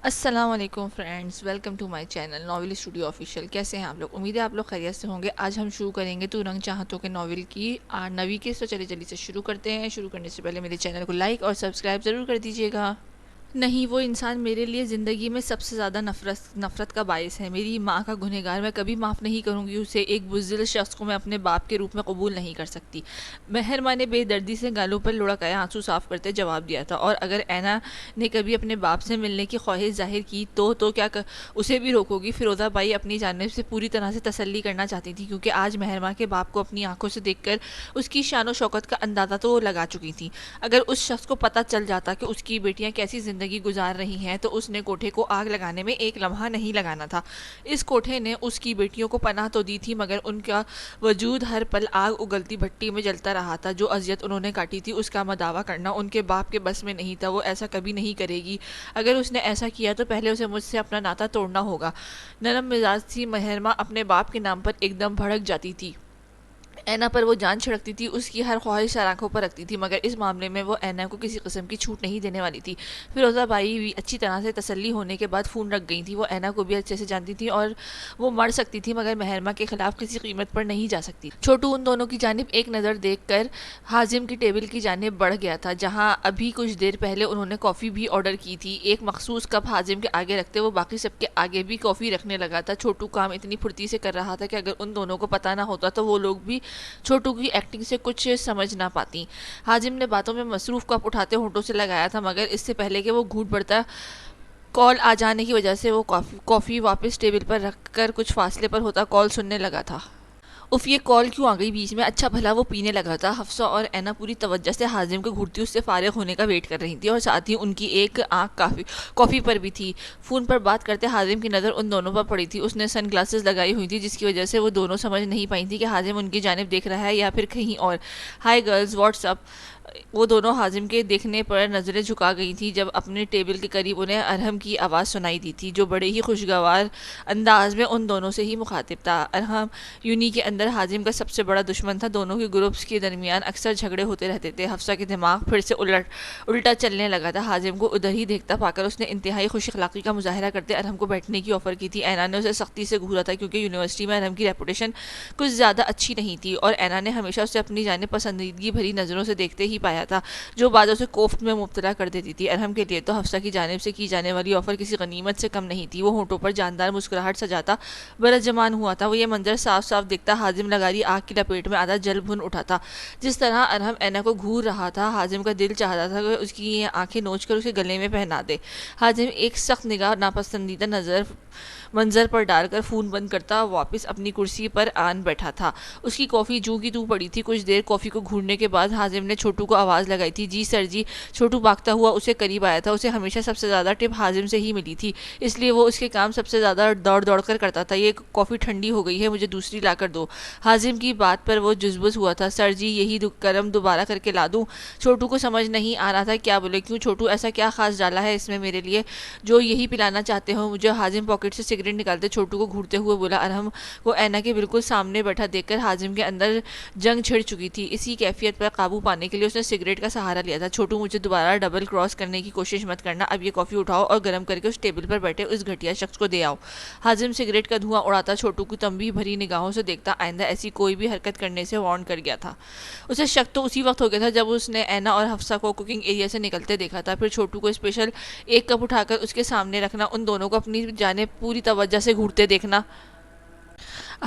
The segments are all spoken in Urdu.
السلام علیکم friends, welcome to my channel novel studio official. کیسے ہیں آپ لوگ؟ امید ہے آپ لوگ خیریت سے ہوں گے۔ آج ہم شروع کریں گے تو رنگ چاہتوں کے ناول کی 9ویں قسط۔ تو چلے جلدی سے شروع کرتے ہیں۔ شروع کرنے سے پہلے میرے چینل کو لائک اور سبسکرائب ضرور کر دیجیے گا۔ نہیں، وہ انسان میرے لیے زندگی میں سب سے زیادہ نفرت کا باعث ہے، میری ماں کا گنہگار۔ میں کبھی معاف نہیں کروں گی اسے۔ ایک بزدل شخص کو میں اپنے باپ کے روپ میں قبول نہیں کر سکتی۔ مہر ماں نے بے دردی سے گالوں پر لڑکائے آنسو صاف کرتے جواب دیا تھا، اور اگر اینا نے کبھی اپنے باپ سے ملنے کی خواہش ظاہر کی تو کیا اسے بھی روکو گی؟ فیروزہ بائی اپنی جانب سے پوری طرح سے تسلی کرنا چاہتی تھی، کیونکہ آج مہر ماں کے باپ کو اپنی آنکھوں سے دیکھ کر اس کی شان و شوکت کا اندازہ تو وہ لگا چکی تھی۔ اگر اس شخص کو پتہ چل جاتا کہ اس کی بیٹیاں کیسی زندگی گزار رہی ہیں تو اس نے کوٹھے کو آگ لگانے میں ایک لمحہ نہیں لگانا تھا۔ اس کوٹھے نے اس کی بیٹیوں کو پناہ تو دی تھی، مگر ان کا وجود ہر پل آگ اگلتی بھٹی میں جلتا رہا تھا۔ جو اذیت انہوں نے کاٹی تھی اس کا مداوع کرنا ان کے باپ کے بس میں نہیں تھا۔ وہ ایسا کبھی نہیں کرے گی۔ اگر اس نے ایسا کیا تو پہلے اسے مجھ سے اپنا ناتا توڑنا ہوگا۔ نرم مزاج تھی مہر ماں، اپنے باپ کے نام پر ایک دم بھڑک جاتی تھی۔ اینا پر وہ جان چھڑکتی تھی، اس کی ہر خواہش آنکھوں پر رکھتی تھی، مگر اس معاملے میں وہ اینا کو کسی قسم کی چھوٹ نہیں دینے والی تھی۔ فیروزہ بائی بھی اچھی طرح سے تسلی ہونے کے بعد فون رکھ گئی تھی۔ وہ اینا کو بھی اچھے سے جانتی تھی اور وہ مر سکتی تھی، مگر مہرماں کے خلاف کسی قیمت پر نہیں جا سکتی۔ چھوٹو ان دونوں کی جانب ایک نظر دیکھ کر حازم کی ٹیبل کی جانب بڑھ گیا تھا، جہاں ابھی کچھ دیر پہلے انہوں نے کافی بھی آرڈر کی تھی۔ ایک مخصوص کپ حازم کے آگے رکھتے وہ باقی سب کے آگے بھی کافی رکھنے لگا تھا۔ چھوٹو کام اتنی پھرتی سے کر رہا تھا کہ اگر ان دونوں کو پتہ نہ ہوتا تو وہ لوگ بھی چھوٹو کی ایکٹنگ سے کچھ سمجھ نہ پاتی۔ حازم نے باتوں میں مصروف کپ اٹھاتے ہونٹوں سے لگایا تھا، مگر اس سے پہلے کہ وہ گھونٹ بڑھتا کال آ جانے کی وجہ سے وہ کافی واپس ٹیبل پر رکھ کر کچھ فاصلے پر ہوتا کال سننے لگا تھا۔ اف، یہ کال کیوں آ گئی بیچ میں؟ اچھا بھلا وہ پینے لگا تھا۔ حفصہ اور اینا پوری توجہ سے حازم کو گھورتی اس سے فارغ ہونے کا ویٹ کر رہی تھی، اور ساتھ ہی ان کی ایک آنکھ کافی پر بھی تھی۔ فون پر بات کرتے حازم کی نظر ان دونوں پر پڑی تھی۔ اس نے سن گلاسز لگائی ہوئی تھی، جس کی وجہ سے وہ دونوں سمجھ نہیں پائی تھی کہ حازم ان کی جانب دیکھ رہا ہے یا پھر کہیں اور۔ High girls, what's up? وہ دونوں حازم کے دیکھنے پر نظریں جھکا گئی تھی جب اپنے ٹیبل کے قریب انہیں ارحم کی آواز سنائی دی تھی، جو بڑے ہی خوشگوار انداز میں ان دونوں سے ہی مخاطب تھا۔ ارحم یونی کے اندر حازم کا سب سے بڑا دشمن تھا۔ دونوں کے گروپس کے درمیان اکثر جھگڑے ہوتے رہتے تھے۔ حفصہ کے دماغ پھر سے الٹا چلنے لگا تھا۔ حازم کو ادھر ہی دیکھتا پا کر اس نے انتہائی خوش اخلاقی کا مظاہرہ کرتے ارحم کو بیٹھنے کی آفر کی تھی۔ اینا نے اسے سختی سے گھورا تھا، کیونکہ یونیورسٹی میں ارحم کی ریپوٹیشن کچھ زیادہ اچھی نہیں تھی، اور اینا نے ہمیشہ اسے اپنی جانب پسندیدگی بھری نظروں سے دیکھتے ہی پایا تھا، جو بعض اسے کوفت میں مبتلا کر دیتی تھی۔ ارحم کے لیے تو حفصہ کی جانب سے کی جانے والی آفر کسی غنیمت سے کم نہیں تھی۔ وہ ہونٹوں پر جاندار مسکراہٹ سجاتا برجمان ہوا تھا۔ وہ یہ منظر صاف صاف دیکھتا حازم لگاری آگ کی لپیٹ میں آدھا جل بھن اٹھا تھا۔ جس طرح ارحم اینا کو گھور رہا تھا، حازم کا دل چاہتا تھا کہ اس کی یہ آنکھیں نوچ کر اسے گلے میں پہنا دے۔ حازم ایک سخت نگاہ ناپسندیدہ منظر پر ڈال کر فون بند کرتا واپس اپنی کرسی پر آن بیٹھا تھا۔ اس کی کافی جوں کی توں پڑی تھی۔ کچھ دیر کافی کو گھورنے کے بعد حازم نے چھوٹو کو آواز لگائی تھی۔ جی سر جی۔ چھوٹو بھاگتا ہوا اسے قریب آیا تھا۔ اسے ہمیشہ سب سے زیادہ ٹپ حازم سے ہی ملی تھی، اس لیے وہ اس کے کام سب سے زیادہ دوڑ کر کرتا تھا۔ یہ کافی ٹھنڈی ہو گئی ہے، مجھے دوسری لا کر دو۔ حازم کی بات پر وہ جزبز ہوا تھا۔ سر جی، یہی کرم دوبارہ کر کے لا دوں؟ چھوٹو کو سمجھ نہیں آ رہا تھا کیا بولے۔ کیوں چھوٹو، ایسا کیا خاص ڈالا ہے اس میں میرے لیے جو یہی پلانا چاہتے ہو مجھے؟ حازم پاکٹ سے سگریٹ نکالتے چھوٹو کو گھورتے ہوئے بولا۔ ارحم کو اینا کے بالکل سامنے بیٹھا دیکھ کر حازم کے اندر جنگ چھڑ چکی تھی۔ اسی کیفیت پر قابو پانے کے لیے اس نے سگریٹ کا سہارا لیا تھا۔ چھوٹو، مجھے دوبارہ ڈبل کراس کرنے کی کوشش مت کرنا۔ اب یہ کافی اٹھاؤ اور گرم کر کے اس ٹیبل پر بیٹھے اس گھٹیا شخص کو دے آؤ۔ حازم سگریٹ کا دھواں اڑاتا چھوٹو کو تنبیہ بھری نگاہوں سے دیکھتا آئندہ ایسی کوئی بھی حرکت کرنے سے وارن کر گیا تھا۔ اسے شک تو اسی وقت ہو گیا تھا جب اس نے اینا اور حفصہ کو کوکنگ ایریا سے نکلتے دیکھا تھا۔ پھر چھوٹو کو اسپیشل ایک کپ اٹھا کر اس کے سامنے رکھنا، ان دونوں کو اپنی جانب پوری توجہ سے گھورتے دیکھنا۔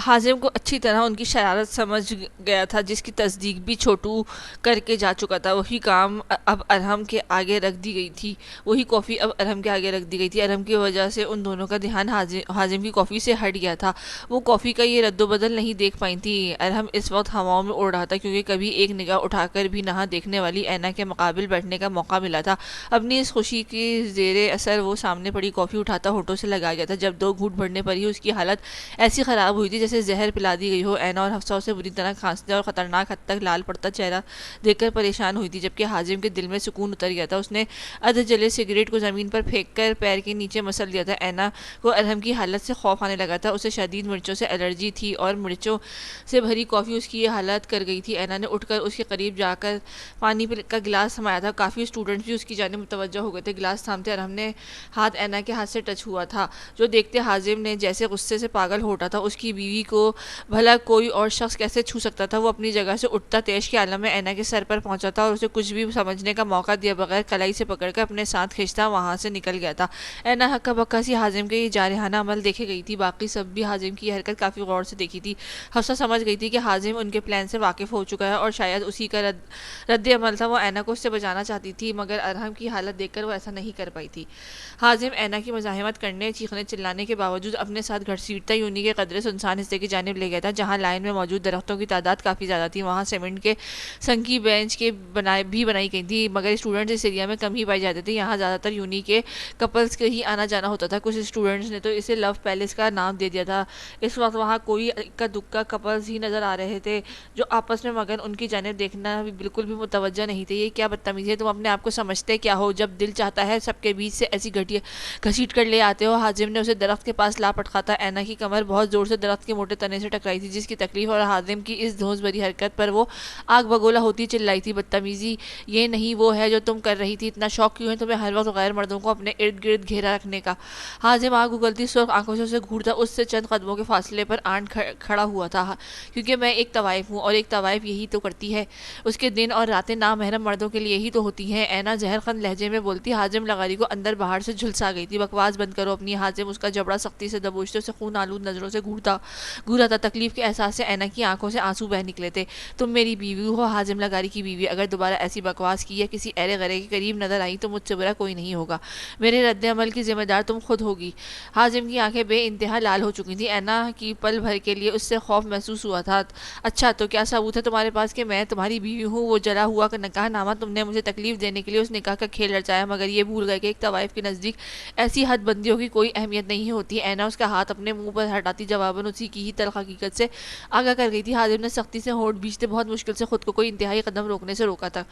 حازم کو اچھی طرح ان کی شرارت سمجھ گیا تھا، جس کی تصدیق بھی چھوٹو کر کے جا چکا تھا۔ وہی کام اب ارحم کے آگے رکھ دی گئی تھی، وہی کافی اب ارحم کے آگے رکھ دی گئی تھی۔ ارحم کی وجہ سے ان دونوں کا دھیان حازم کی کافی سے ہٹ گیا تھا۔ وہ کافی کا یہ رد و بدل نہیں دیکھ پائی تھی۔ ارحم اس وقت ہواؤں میں اڑ رہا تھا، کیونکہ کبھی ایک نگاہ اٹھا کر بھی نہ دیکھنے والی اینا کے مقابل بیٹھنے کا موقع ملا تھا۔ اپنی اس خوشی کے زیر اثر وہ سامنے پڑی کافی اٹھاتا ہونٹوں سے لگا گیا تھا۔ جب دو گھونٹ بھرنے پر ہی اس کی حالت ایسی خراب ہوئی تھی جیسے زہر پلا دی گئی ہو۔ اینا اور حفصہ اسے بری طرح کھانستے اور خطرناک حد تک لال پڑتا چہرہ دیکھ کر پریشان ہوئی تھی، جبکہ حازم کے دل میں سکون اتر گیا تھا۔ اس نے ادھ جلے سگریٹ کو زمین پر پھینک کر پیر کے نیچے مسل دیا تھا۔ اینا کو ارحم کی حالت سے خوف آنے لگا تھا۔ اسے شدید مرچوں سے الرجی تھی اور مرچوں سے بھری کافی اس کی یہ حالت کر گئی تھی۔ اینا نے اٹھ کر اس کے قریب جا کر پانی کا گلاس تھمایا تھا۔ کافی اسٹوڈنٹس بھی اس کی جانب متوجہ ہو گئے تھے۔ گلاس تھامتے ارحم نے ہاتھ اینا کے ہاتھ سے ٹچ ہوا تھا، جو دیکھتے حازم نے جیسے غصے سے پاگل ہو اٹھا تھا۔ اس کی بیوی کو بھلا کوئی اور شخص کیسے چھو سکتا تھا؟ وہ اپنی جگہ سے اٹھتا تیش کے عالم میں اینا کے سر پر پہنچا تھا اور اسے کچھ بھی سمجھنے کا موقع دیا بغیر کلائی سے پکڑ کر اپنے ساتھ کھینچتا وہاں سے نکل گیا تھا۔ اینا ہکا بکا سی حازم کے یہ جارحانہ عمل دیکھے گئی تھی۔ باقی سب بھی حازم کی یہ حرکت کافی غور سے دیکھی تھی۔ حفصہ سمجھ گئی تھی کہ حازم ان کے پلان سے واقف ہو چکا ہے اور شاید اسی کا رد عمل تھا۔ وہ اینا کو اس سے بچانا چاہتی تھی، مگر ارحم کی حالت دیکھ کر وہ ایسا نہیں کر پائی تھی۔ حازم اینا کی مزاحمت کرنے، چیخنے چلانے کے باوجود اپنے ساتھ گھسیٹتا یونی کے قدرے سنسان حصے کی جانب لے گیا تھا، جہاں لائن میں موجود درختوں کی تعداد کافی زیادہ تھی۔ وہاں سیمنٹ کے سنکی بینچ بھی بنائی گئی تھی، مگر اسٹوڈنٹس اس ایریا میں کم ہی پائے جاتے تھے۔ یہاں زیادہ تر یونی کے کپلز کے ہی آنا جانا ہوتا تھا۔ کچھ اسٹوڈنٹس نے تو اسے لو پیلس کا نام دے دیا تھا۔ اس وقت وہاں کوئی اکا دکا کپلز ہی نظر آ رہے تھے جو آپس میں مگن ان کی جانب دیکھنا بالکل بھی متوجہ نہیں تھے۔ یہ کیا بدتمیزی ہے؟ تم اپنے آپ کو سمجھتے کیا ہو؟ جب دل چاہتا ہے سب کے بیچ سے ایسی گھسیٹ کر لے آتے ہو۔ حازم نے اسے درخت کے پاس لا پٹکا تھا۔ اینا کی کمر بہت زور سے درخت کے موٹے تنے سے ٹکرائی تھی، جس کی تکلیف اور حازم کی اس دھونس بھری حرکت پر وہ آگ بگولا ہوتی چلائی تھی۔ بدتمیزی یہ نہیں وہ ہے جو تم کر رہی تھی؟ اتنا شوق کیوں ہے تمہیں ہر وقت غیر مردوں کو اپنے ارد گرد گھیرا رکھنے کا؟ حازم آگ اگلتی سرخ آنکھوں سے اسے گھورتا اس سے چند قدموں کے فاصلے پر آن کھڑا ہوا تھا۔ کیونکہ میں ایک طوائف ہوں اور ایک طوائف یہی تو کرتی ہے، اس کے دن اور راتیں نامحرم مردوں کے لیے ہی تو ہوتی ہیں۔ اینا زہر خند لہجے میں بولتی۔ حازم لغاری کو اندر باہر سے جھلسا گئی تھی۔ بکواس بند کرو اپنی۔ حازم اس کا جبڑا سختی سے دبوچتے اسے خون آلود نظروں سے گھورا تھا۔ تکلیف کے احساس سے اینا کی آنکھوں سے آنسو بہہ نکلے تھے۔ تم میری بیوی ہو، حازم لغاری کی بیوی۔ اگر دوبارہ ایسی بکواس کی یا کسی ایرے غیرے کے قریب نظر آئی تو مجھ سے برا کوئی نہیں ہوگا۔ میرے رد عمل کی ذمہ دار تم خود ہوگی۔ حازم کی آنکھیں بے انتہا لال ہو چکی تھیں۔ اینا کی پل بھر کے لیے اس سے خوف محسوس ہوا تھا۔ اچھا تو کیا ثبوت ہے تمہارے پاس کہ میں تمہاری بیوی ہوں؟ وہ جلا ہوا نکاح نامہ تم نے مجھے تکلیف دینے کے لیے اس نکاح کا کھیل رچایا، مگر یہ بھول گئے کہ ایک طوائف کے نزدیک ایسی حد بندیوں کی کوئی اہمیت نہیں ہوتی۔ اینا اس کا ہاتھ اپنے منہ پر ہٹاتی جواباً اسی کی ہی تلخ حقیقت سے آگاہ کر گئی تھی۔ حازم نے سختی سے ہونٹ بھینچتے بہت مشکل سے خود کو کوئی انتہائی قدم روکنے سے روکا تھا۔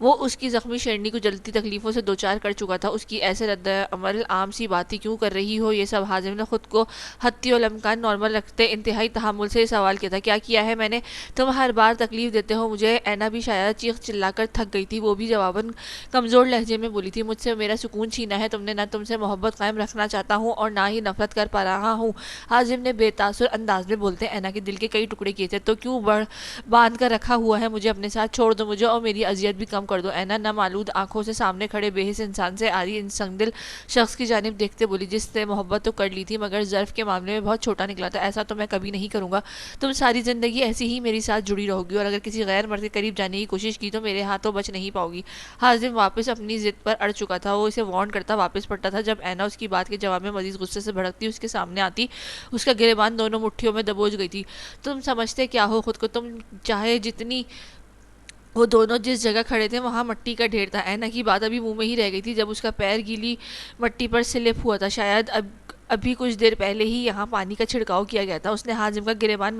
وہ اس کی زخمی شیرنی کو جلتی تکلیفوں سے دوچار کر چکا تھا۔ اس کی ایسے رد عمل عام سی بات ہی کیوں کر رہی ہو یہ سب؟ حازم نے خود کو حتی الامکان نارمل رکھتے انتہائی تحمل سے یہ سوال کیا تھا۔ کیا ہے میں نے؟ تم ہر بار تکلیف دیتے ہو مجھے۔ اینا بھی شاید چیخ چلا کر تھک گئی تھی۔ وہ بھی جواباً کمزور لہجے میں بولی تھی۔ مجھ سے میرا سکون چھینا ہے تم نے۔ نہ تم سے محبت قائم رکھنا چاہتا ہوں اور نہ ہی نفرت کر پا رہا ہوں۔ حازم نے بے تاثر انداز میں بولتے اینا کے دل کے کئی ٹکڑے کیے تھے۔ تو کیوں باندھ کر رکھا ہوا ہے مجھے اپنے ساتھ؟ چھوڑ دو مجھے اور میری اذیت بھی کم کر دو۔ اینا نم آلود آنکھوں سے سامنے کھڑے بے حس انسان سے آری ان سنگدل شخص کی جانب دیکھتے بولی، جس سے محبت تو کر لی تھی مگر ظرف کے معاملے میں بہت چھوٹا نکلا تھا۔ ایسا تو میں کبھی نہیں کروں گا۔ تم ساری زندگی ایسی ہی میری ساتھ جڑی رہو گی اور اگر کسی غیر مرد کے قریب جانے کی کوشش کی تو میرے ہاتھوں بچ نہیں پاؤ گی۔ حازم واپس اپنی ضد پر اڑ چکا تھا۔ وہ اسے وارن کرتا واپس پڑتا تھا۔ جب اینا اس کی بات کے جواب میں مزید غصے سے بھڑکتی اس کے سامنے آتی، اس کا گریبان دونوں مٹھیوں میں دبوچ گئی تھی۔ تم سمجھتے کیا ہو خود کو؟ تم چاہے جتنی وہ دونوں جس جگہ کھڑے تھے وہاں مٹی کا ڈھیر تھا۔ اینا کی بات ابھی منہ میں ہی رہ گئی تھی جب اس کا پیر گیلی مٹی پر سلپ ہوا تھا۔ شاید ابھی کچھ دیر پہلے ہی یہاں پانی کا چھڑکاؤ کیا گیا تھا۔ اس نے حازم کا گریبان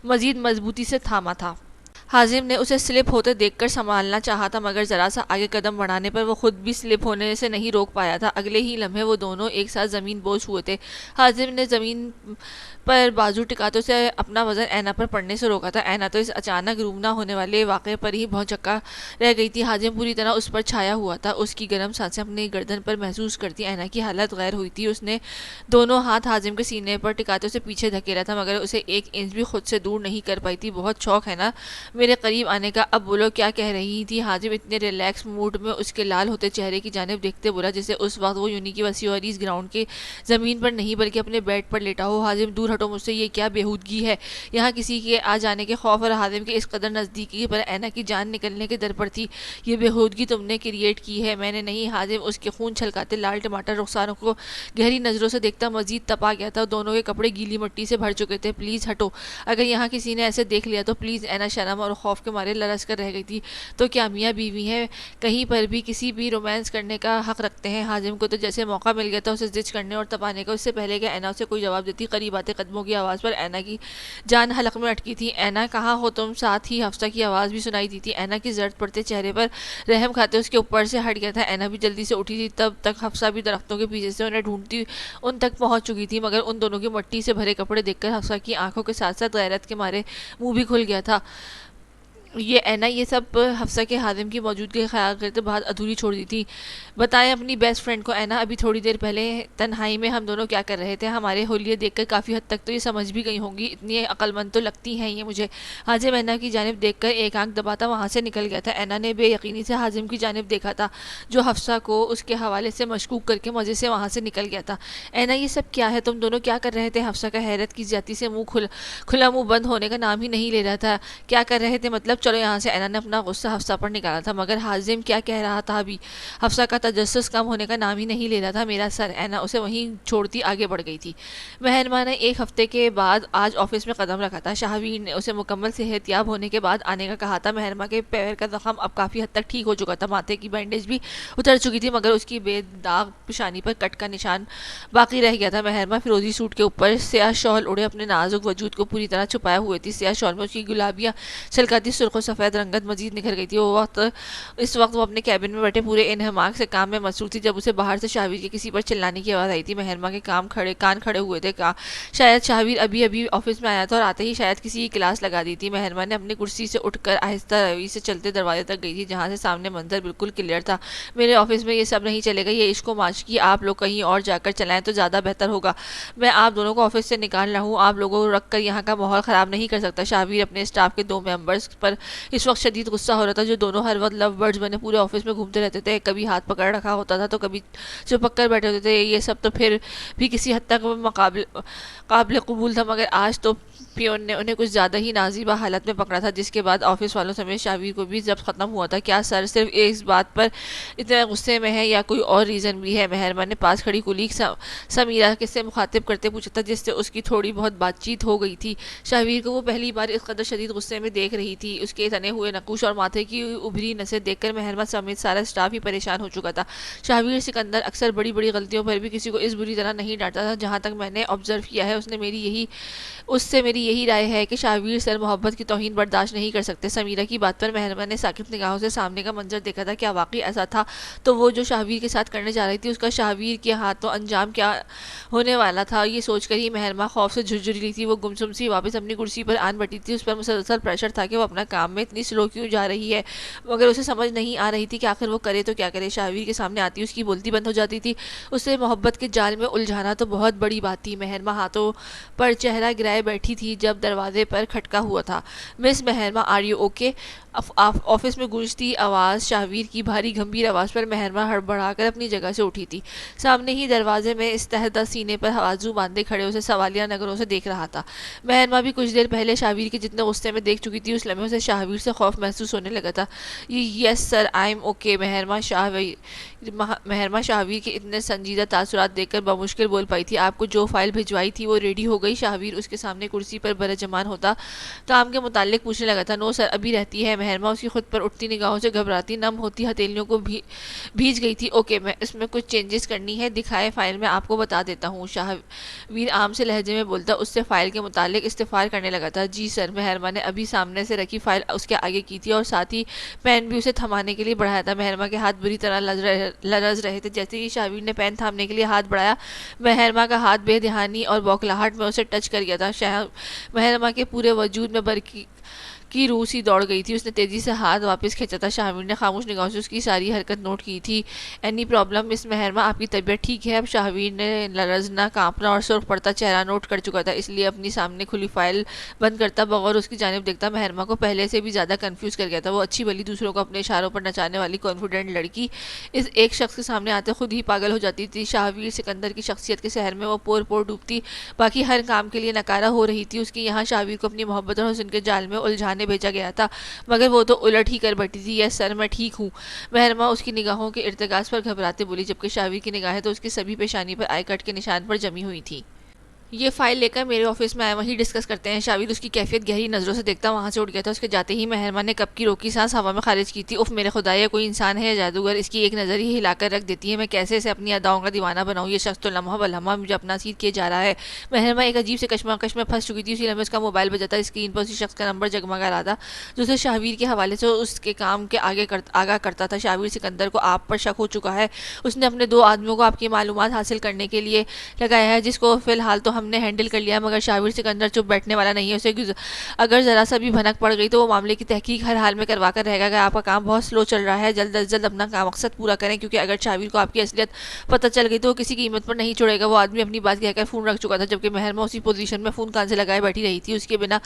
مزید مضبوطی سے تھاما تھا۔ حازم نے اسے سلپ ہوتے دیکھ کر سنبھالنا چاہا تھا، مگر ذرا سا آگے قدم بڑھانے پر وہ خود بھی سلپ ہونے سے نہیں روک پایا تھا۔ اگلے ہی لمحے وہ دونوں ایک ساتھ زمین بوس ہوئے تھے۔ حازم نے زمین پر بازو ٹکاتے اسے اپنا وزن اینا پر پڑنے سے روکا تھا۔ اینا تو اس اچانک روبنا ہونے والے واقعے پر ہی بھونچکا رہ گئی تھی۔ حازم پوری طرح اس پر چھایا ہوا تھا۔ اس کی گرم سانسیں اپنی گردن پر محسوس کرتی اینا کی حالت غیر ہوئی تھی۔ اس نے دونوں ہاتھ حازم کے سینے پر ٹکاتے اسے پیچھے دھکیلا تھا، مگر اسے ایک انچ بھی خود سے دور نہیں کر پائی تھی۔ بہت شوق ہے نا میرے قریب آنے کا؟ اب بولو کیا کہہ رہی تھی؟ حازم اتنے ریلیکس موڈ میں اس کے لال ہوتے چہرے کی جانب دیکھتے بولا جیسے اس وقت وہ یونی کی وسیع و عریض گراؤنڈ کے زمین پر نہیں بلکہ اپنے بیڈ پر لیٹا ہو۔ حازم دور ہٹو مجھ سے، یہ کیا بےہودگی ہے؟ یہاں کسی کے آ جانے کے خوف اور حازم کے اس قدر نزدیکی پر اینا کی جان نکلنے کے در پر تھی۔ یہ بےہودگی تم نے کریٹ کی ہے، میں نے نہیں۔ حازم اس کے خون چھلکاتے لال ٹماٹر رخساروں کو گہری نظروں سے دیکھتا مزید تپا گیا تھا۔ دونوں کے کپڑے گیلی مٹی سے بھر چکے تھے۔ پلیز ہٹو، اگر یہاں کسی نے ایسے دیکھ لیا تو پلیز۔ اینا شرم اور اور خوف کے مارے لرز کر رہ گئی تھی۔ تو کیا میاں بیوی ہیں کہیں پر بھی کسی بھی رومانس کرنے کا حق رکھتے ہیں؟ حازم کو تو جیسے موقع مل گیا تھا اسے زچ کرنے اور تپانے کا۔ اس سے پہلے کہ اینا اسے کوئی جواب دیتی، قریب آتے قدموں کی آواز پر اینا کی جان حلق میں اٹکی تھی۔ اینا کہاں ہو تم؟ ساتھ ہی حفصہ کی آواز بھی سنائی دی تھی۔ اینا کی زرد پڑتے چہرے پر رحم کھاتے اس کے اوپر سے ہٹ گیا تھا۔ اینا بھی جلدی سے اٹھی تھی، تب تک حفصہ بھی درختوں کے پیچھے سے انہیں ڈھونڈتی ان تک پہنچ چکی تھی، مگر ان دونوں کے مٹی سے بھرے کپڑے دیکھ کر حفصہ کی آنکھوں کے ساتھ ساتھ غیرت کے مارے منہ بھی کھل گیا تھا۔ اینا یہ سب حفصہ کے حازم کی موجودگی خیال کرتے بعد ادھوری چھوڑ دی تھی۔ بتائیں اپنی بیسٹ فرینڈ کو اینا، ابھی تھوڑی دیر پہلے تنہائی میں ہم دونوں کیا کر رہے تھے؟ ہمارے حلیے دیکھ کر کافی حد تک تو یہ سمجھ بھی گئی ہوں گی، اتنی عقل مند تو لگتی ہیں یہ مجھے۔ حازم اینا کی جانب دیکھ کر ایک آنکھ دباتا وہاں سے نکل گیا تھا۔ اینا نے بے یقینی سے حازم کی جانب دیکھا تھا، جو حفصہ کو اس کے حوالے سے مشکوک کر کے مزے سے وہاں سے نکل گیا تھا۔ اینا یہ سب کیا ہے؟ تم دونوں کیا کر رہے تھے؟ حفصہ کا حیرت کی زیادتی سے کھلا منہ بند ہونے کا نام ہی نہیں لے رہا تھا۔ کیا کر رہے تھے مطلب؟ چلو یہاں سے۔ اینا نے اپنا غصہ حفصہ پر نکالا تھا، مگر حازم کیا کہہ رہا تھا ابھی؟ حفصہ کا تجسس کم ہونے کا نام ہی نہیں لے رہا تھا۔ میرا سر! اینا اسے وہیں چھوڑتی آگے بڑھ گئی تھی۔ مہرما نے ایک ہفتے کے بعد آج آفس میں قدم رکھا تھا۔ شاہویر نے اسے مکمل صحت یاب ہونے کے بعد آنے کا کہا تھا۔ مہرما کے پیر کا زخم اب کافی حد تک ٹھیک ہو چکا تھا، ماتھے کی بینڈیج بھی اتر چکی تھی، مگر اس کی بے داغ پیشانی پر کٹ کا نشان باقی رہ گیا تھا۔ مہرما فیروزی سوٹ کے اوپر سیاہ شال اڑے اپنے نازک وجود کو پوری طرح چھپائے ہوئے تھی۔ سیاہ شال میں اس کی گلابیاں چھلکاتی سرخ و سفید رنگت مزید نکھر گئی تھی۔ اس وقت وہ اپنے کیبن میں بیٹھے پورے انہماک سے کام میں مصروف تھی، جب اسے باہر سے شاہویر کے کسی پر چلانے کی آواز آئی تھی۔ مہرما کے کان کھڑے ہوئے تھے، شاید شاہویر ابھی آفس میں آیا تھا اور آتے ہی شاید کسی کی کلاس لگا دی تھی۔ مہرما نے اپنی کرسی سے اٹھ کر آہستہ روی سے چلتے دروازے تک گئی تھی، جہاں سے سامنے منظر بالکل کلیئر تھا۔ میرے آفس میں یہ سب نہیں چلے گا، یہ عشق و معشوقی آپ لوگ کہیں اور جا کر چلائیں تو زیادہ بہتر ہوگا۔ میں آپ دونوں کو آفس سے نکال رہا ہوں، آپ لوگوں کو رکھ کر یہاں کا ماحول خراب نہیں کر سکتا۔ شاہویر اپنے اسٹاف کے 2 ممبرز پر اس وقت شدید غصہ ہو رہا تھا، جو دونوں ہر وقت لو برڈز بنے پورے آفس میں گھومتے رہتے تھے، کبھی ہاتھ پکڑ رکھا ہوتا تھا تو کبھی چپک کر بیٹھے ہوتے تھے۔ یہ سب تو پھر بھی کسی حد تک قابل قبول تھا، مگر آج تو پیون نے انہیں کچھ زیادہ ہی نازیبہ حالت میں پکڑا تھا، جس کے بعد آفس والوں سمیت شاہویر کو بھی ضبط ختم ہوا تھا۔ کیا سر صرف اس بات پر اتنا غصے میں ہے یا کوئی اور ریزن بھی ہے؟ مہرما نے پاس کھڑی کولیگ سمیرہ سے مخاطب کرتے پوچھا تھا، جس سے اس کی تھوڑی بہت بات چیت ہو گئی تھی۔ شاہویر کو وہ پہلی بار اس قدر شدید غصے میں دیکھ رہی تھی۔ اس کے تنے ہوئے نقوش اور ماتھے کی ابھری نسیں دیکھ کر مہرما سمیت سارا اسٹاف ہی پریشان ہو چکا تھا۔ شاہویر سکندر اکثر بڑی بڑی غلطیوں پر بھی کسی کو اس بری طرح نہیں ڈانٹتا تھا۔ جہاں تک میں نے آبزرو کیا ہے، اس سے میری یہی رائے ہے کہ شاہویر سر محبت کی توہین برداشت نہیں کر سکتے۔ سمیرہ کی بات پر مہرما نے ساکت نگاہوں سے سامنے کا منظر دیکھا تھا۔ کیا واقعی ایسا تھا؟ تو وہ جو شاہویر کے ساتھ کرنے جا رہی تھی، اس کا شاہویر کے ہاتھوں انجام کیا ہونے والا تھا؟ یہ سوچ کر ہی مہرما خوف سے جھرجھری تھی۔ وہ گمسم سی واپس اپنی کرسی پر آن بیٹھی تھی۔ اس پر مسلسل پریشر تھا کہ وہ اپنا کام میں اتنی سلو کیوں جا رہی ہے، مگر اسے سمجھ نہیں آ رہی تھی کہ آخر وہ کرے تو کیا کرے۔ شاہویر کے سامنے آتی اس کی بولتی بند ہو جاتی تھی۔ اسے محبت کے جال میں الجھانا تو بہت بڑی بات تھی۔ مہرما ہاتھوں پر چہرہ گرائے بیٹھی تھی جب دروازے پر کھٹکا ہوا تھا۔ مس مہرما، آر یو اوکے؟ آفس میں گونجتی آواز شاہویر کی بھاری گمبھیر آواز پر مہرما ہڑبڑا کر اپنی جگہ سے اٹھی تھی۔ سامنے ہی دروازے میں استحدہ سینے پر بازو باندھے کھڑے اسے سوالیہ نظروں سے دیکھ رہا تھا۔ مہرما بھی کچھ دیر پہلے شاہویر کے جتنے غصے میں دیکھ چکی تھی، اس لمحے اسے شاہویر سے خوف محسوس ہونے لگا تھا۔ یس سر، آئی ایم اوکے۔ مہرما شاہویر کے اتنے سنجیدہ تاثرات دیکھ کر بمشکل بول پائی تھی۔ آپ کو جو فائل بھجوائی تھی وہ ریڈی ہو گئی؟ شاہویر اس کے سامنے کرسی پر برجمان ہوتا کام کے متعلق پوچھنے لگا تھا۔ نو سر، ابھی رہتی ہے۔ مہرما اس کی خود پر اٹھتی نگاہوں سے گھبراتی نم ہوتی ہتھیلیوں کو بھیج گئی تھی۔ اوکے، میں اس میں کچھ چینجز کرنی ہے، دکھائے فائل میں آپ کو بتا دیتا ہوں، شاہویر عام سے لہجے میں بولتا اس سے فائل کے متعلق استفسار کرنے لگا تھا۔ جی سر۔ مہرما نے ابھی سامنے سے رکھی فائل اس کے آگے کی تھی اور ساتھ ہی پین بھی اسے تھمانے کے لیے بڑھایا تھا۔ مہرما کے ہاتھ بری طرح لرز رہے تھے۔ جیسے ہی شاہویر نے پین تھامنے کے لیے ہاتھ بڑھایا، مہرما کا ہاتھ بے دھیانی اور بوکھلاہٹ میں اسے ٹچ کر گیا تھا۔ مہرما کے پورے وجود میں برقی کی روح سی دوڑ گئی تھی۔ اس نے تیزی سے ہاتھ واپس کھینچا تھا۔ شاہویر نے خاموش نگاہوں سے اس کی ساری حرکت نوٹ کی تھی۔ اینی پرابلم مس مہرما، آپ کی طبیعت ٹھیک ہے؟ اب شاہویر نے لرزنا، کانپنا اور سرخ پڑتا چہرہ نوٹ کر چکا تھا، اس لیے اپنی سامنے کھلی فائل بند کرتا بغور اس کی جانب دیکھتا مہرما کو پہلے سے بھی زیادہ کنفیوز کر گیا تھا۔ وہ اچھی بھلی دوسروں کو اپنے اشاروں پر نچانے والی کانفیڈنٹ لڑکی اس ایک شخص کے سامنے آتے خود ہی پاگل ہو جاتی تھی۔ شاہویر سکندر کی شخصیت کے سحر میں وہ پور پور ڈوبتی، باقی ہر کام کے لیے نکارہ ہو رہی تھی۔ اس کی یہاں شاہویر کو اپنی محبت اور حسن کے جال میں الجھانے بھیجا گیا تھا، مگر وہ تو الٹ ہی کر بیٹھی تھی۔ یس سر، میں ٹھیک ہوں۔ مہرما اس کی نگاہوں کے ارتکاز پر گھبراتے بولی، جبکہ شاہویر کی نگاہیں تو اس کی سبھی پیشانی پر آئی کٹ کے نشان پر جمی ہوئی تھی۔ یہ فائل لے کر میرے آفس میں آئے، وہیں ڈسکس کرتے ہیں۔ شاویر اس کی کیفیت گہری نظروں سے دیکھتا وہاں سے اٹھ گیا تھا۔ اس کے جاتے ہی مہرما نے کب کی روکی سانس ہوا میں خارج کی تھی۔ اف میرے خدا، یہ کوئی انسان ہے یا جادوگر؟ اس کی ایک نظر ہی ہلا کر رکھ دیتی ہے۔ میں کیسے اسے اپنی اداؤں کا دیوانہ بناؤں؟ یہ شخص تو لمحہ بلمحہ مجھے اپنا سیر کیے جا رہا ہے۔ مہرما ایک عجیب سے کشمکش میں پھنس چکی تھی۔ اسی لمحے اس کا موبائل بجا تھا۔ اسکرین پر اسی شخص کا نمبر جگمگا رہا تھا جو اسے شاویر کے حوالے سے اس کے کام کے آگاہ کرتا تھا۔ شاویر سکندر کو آپ پر شک ہو چکا ہے۔ اس نے اپنے 2 آدمیوں کو آپ کی معلومات حاصل کرنے کے لیے لگایا ہے، جس کو فی الحال تو ہم نے ہینڈل کر لیا ہے، مگر شاویر سکندر چپ بیٹھنے والا نہیں ہے۔ اسے اگر ذرا سا بھی بھنک پڑ گئی تو وہ معاملے کی تحقیق ہر حال میں کروا کر رہے گا کہ آپ کا کام بہت سلو چل رہا ہے۔ جلد از جلد اپنا کام مقصد پورا کریں، کیونکہ اگر شاویر کو آپ کی اصلیت پتہ چل گئی تو وہ کسی قیمت پر نہیں چھوڑے گا۔ وہ آدمی اپنی بات کہہ کر فون رکھ چکا تھا، جبکہ مہرما اسی پوزیشن میں فون کان سے لگائے بیٹھی رہی تھی۔ اس کے بنا